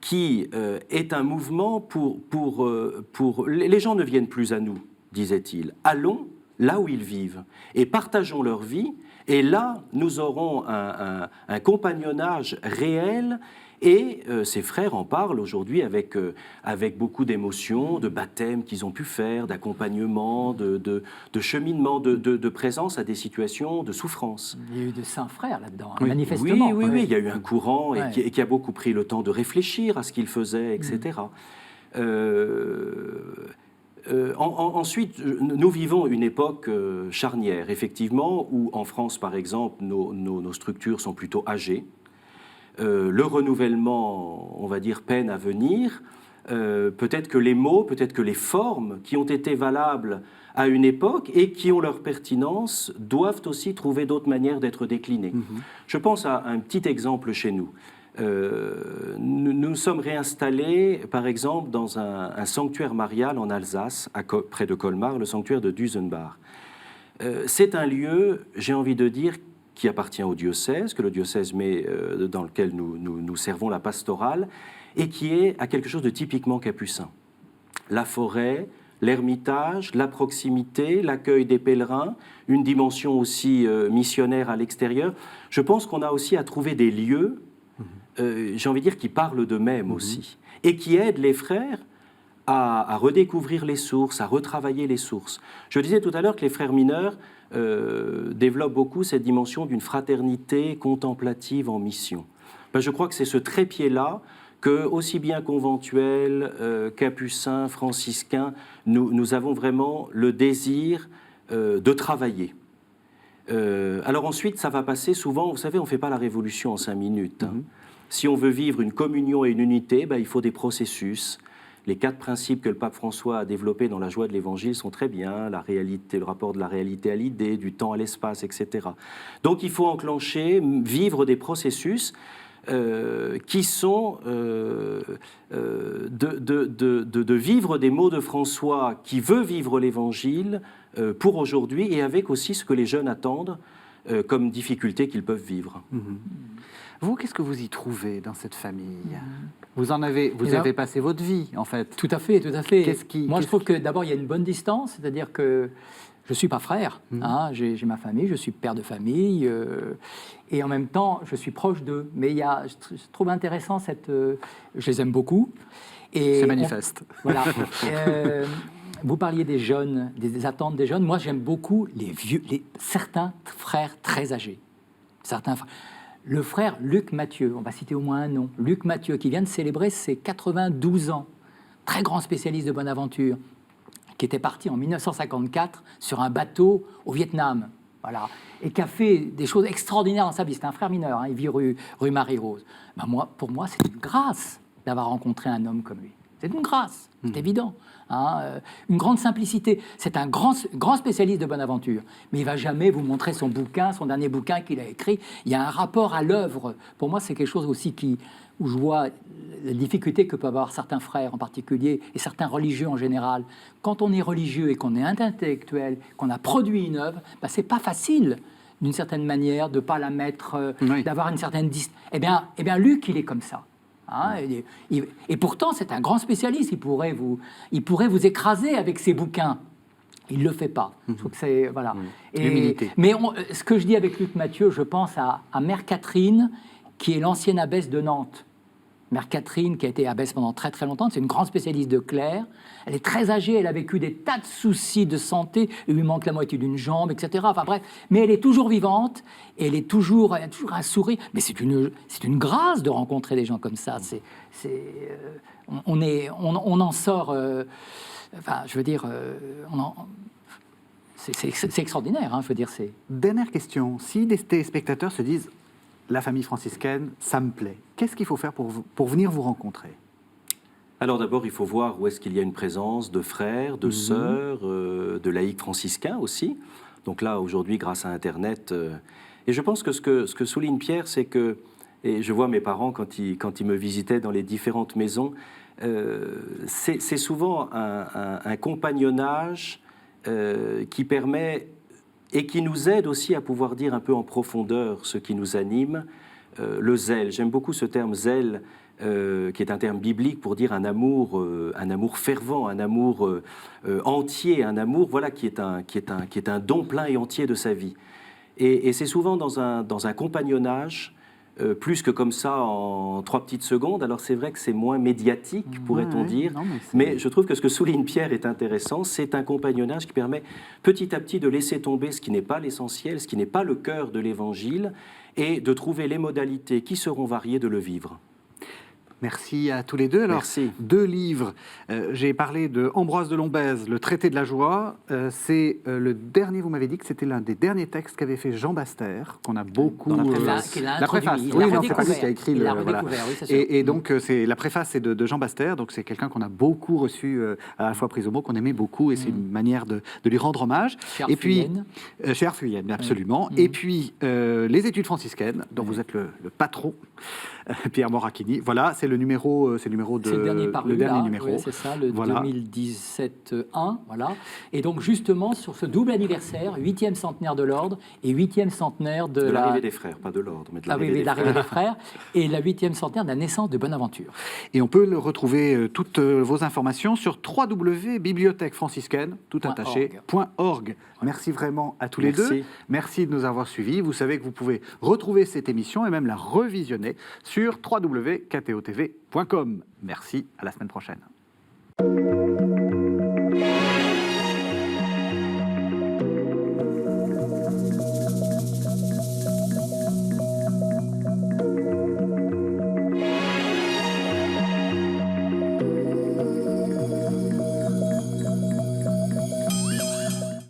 qui est un mouvement pour... Les gens ne viennent plus à nous, disait-il. Allons là où ils vivent et partageons leur vie, et là, nous aurons un compagnonnage réel. Et ces frères en parlent aujourd'hui avec beaucoup d'émotion, de baptême qu'ils ont pu faire, d'accompagnement, de cheminement, de présence à des situations de souffrance. Il y a eu de saints frères là-dedans, manifestement. Oui, il y a eu un courant et qui a beaucoup pris le temps de réfléchir à ce qu'ils faisaient, etc. Ensuite, nous vivons une époque charnière, effectivement, où en France, par exemple, nos structures sont plutôt âgées. Le renouvellement, on va dire, peine à venir. Peut-être que les mots, peut-être que les formes qui ont été valables à une époque et qui ont leur pertinence doivent aussi trouver d'autres manières d'être déclinées. Je pense à un petit exemple chez nous. Nous sommes réinstallés, par exemple, dans un sanctuaire marial en Alsace, près de Colmar, le sanctuaire de Dusenbach. C'est un lieu, j'ai envie de dire, qui appartient au diocèse, que le diocèse met, dans lequel nous servons la pastorale, et qui est à quelque chose de typiquement capucin. La forêt, l'ermitage, la proximité, l'accueil des pèlerins, une dimension aussi missionnaire à l'extérieur. Je pense qu'on a aussi à trouver des lieux, j'ai envie de dire, qui parlent d'eux-mêmes aussi, et qui aident les frères à redécouvrir les sources, à retravailler les sources. Je disais tout à l'heure que les frères mineurs développe beaucoup cette dimension d'une fraternité contemplative en mission. Je crois que c'est ce trépied-là que, aussi bien conventuels, capucins, franciscains, nous avons vraiment le désir de travailler. Alors ensuite, ça va passer souvent, vous savez, on ne fait pas la révolution en 5 minutes. Si on veut vivre une communion et une unité, il faut des processus. Les 4 principes que le pape François a développés dans la joie de l'Évangile sont très bien, la réalité, le rapport de la réalité à l'idée, du temps à l'espace, etc. Donc il faut enclencher, vivre des processus qui sont de vivre des mots de François qui veut vivre l'Évangile pour aujourd'hui et avec aussi ce que les jeunes attendent comme difficulté qu'ils peuvent vivre. Vous, qu'est-ce que vous y trouvez dans cette famille? Vous avez passé votre vie, en fait. Tout à fait, tout à fait. Moi, je trouve que d'abord, il y a une bonne distance, c'est-à-dire que je ne suis pas frère, j'ai ma famille, je suis père de famille, et en même temps, je suis proche d'eux. Mais je trouve intéressant je les aime beaucoup. C'est manifeste. Voilà. Vous parliez des jeunes, des attentes des jeunes. Moi, j'aime beaucoup certains frères très âgés. Le frère Luc Mathieu, on va citer au moins un nom, Luc Mathieu, qui vient de célébrer ses 92 ans, très grand spécialiste de Bonaventure, qui était parti en 1954 sur un bateau au Vietnam, voilà, et qui a fait des choses extraordinaires dans sa vie. C'est un frère mineur, il vit rue Marie-Rose. Pour moi, c'est une grâce d'avoir rencontré un homme comme lui. C'est une grâce, c'est évident. Une grande simplicité. C'est un grand spécialiste de Bonaventure, mais il ne va jamais vous montrer son dernier bouquin qu'il a écrit. Il y a un rapport à l'œuvre. Pour moi, c'est quelque chose aussi qui où je vois la difficulté que peuvent avoir certains frères en particulier et certains religieux en général. Quand on est religieux et qu'on est intellectuel, qu'on a produit une œuvre, ben, c'est pas facile d'une certaine manière de pas la mettre, Oui. d'avoir une certaine distance. Eh bien, Luc, il est comme ça. Hein, et pourtant, c'est un grand spécialiste. Il pourrait vous écraser avec ses bouquins. Il le fait pas. Je trouve que c'est voilà. L'humilité. Mais ce que je dis avec Luc Mathieu, je pense à Mère Catherine, qui est l'ancienne abbesse de Nantes. Mère Catherine, qui a été abbesse pendant très très longtemps, c'est une grande spécialiste de clerc. Elle est très âgée, elle a vécu des tas de soucis de santé, il lui manque la moitié d'une jambe, etc. Enfin bref, mais elle est toujours vivante, et elle a toujours un sourire. Mais c'est une grâce de rencontrer des gens comme ça. On en sort. Enfin, je veux dire, c'est extraordinaire. Hein, je veux dire, c'est. Dernière question. Si des téléspectateurs se disent la famille franciscaine, ça me plaît, qu'est-ce qu'il faut faire pour venir vous rencontrer? Alors d'abord, il faut voir où est-ce qu'il y a une présence de frères, de sœurs, de laïcs franciscains aussi. Donc là, aujourd'hui, grâce à Internet... et je pense que ce que souligne Pierre, c'est que... Et je vois mes parents, quand ils me visitaient dans les différentes maisons, c'est souvent un compagnonnage qui permet... et qui nous aide aussi à pouvoir dire un peu en profondeur ce qui nous anime, le zèle. J'aime beaucoup ce terme zèle, qui est un terme biblique pour dire un amour fervent, un amour entier, un amour voilà, qui est un don plein et entier de sa vie. Et c'est souvent dans un compagnonnage, plus que comme ça en 3 petites secondes. Alors c'est vrai que c'est moins médiatique, pourrait-on dire, mais je trouve que ce que souligne Pierre est intéressant, c'est un compagnonnage qui permet petit à petit de laisser tomber ce qui n'est pas l'essentiel, ce qui n'est pas le cœur de l'Évangile, et de trouver les modalités qui seront variées de le vivre. Merci à tous les deux. Alors, Merci. 2 livres. J'ai parlé de Ambroise de Lombèze, Le Traité de la joie. C'est le dernier, vous m'avez dit que c'était l'un des derniers textes qu'avait fait Jean Baster, qu'on a beaucoup... Dans la préface. La préface, oui, non, c'est pas lui qui a écrit le... Voilà. Oui, c'est sûr. Et donc, la préface, c'est de Jean Baster, donc c'est quelqu'un qu'on a beaucoup reçu à la fois prise au mot, qu'on aimait beaucoup, et c'est une manière de lui rendre hommage. Chez Et puis, Arfuyenne. chez Arfuyenne, absolument. Et puis, les études franciscaines, dont vous êtes le patron, Pierre Moracchini. Voilà, c'est le numéro de... C'est le dernier paru, le dernier là. numéro. Oui, c'est ça, le Voilà. 2017-1, voilà. Et donc, justement, sur ce double anniversaire, 8e centenaire de l'ordre et 8e centenaire de l'arrivée des frères, pas de l'ordre, mais de l'arrivée des l'arrivée frères. des frères, et la 8e centenaire de la naissance de Bonaventure. Et on peut retrouver toutes vos informations sur www.bibliothèquefranciscaine, tout attaché, .org. Merci vraiment à tous les Merci. deux. Merci de nous avoir suivis. Vous savez que vous pouvez retrouver cette émission et même la revisionner sur www.ktotv.com. Merci, à la semaine prochaine.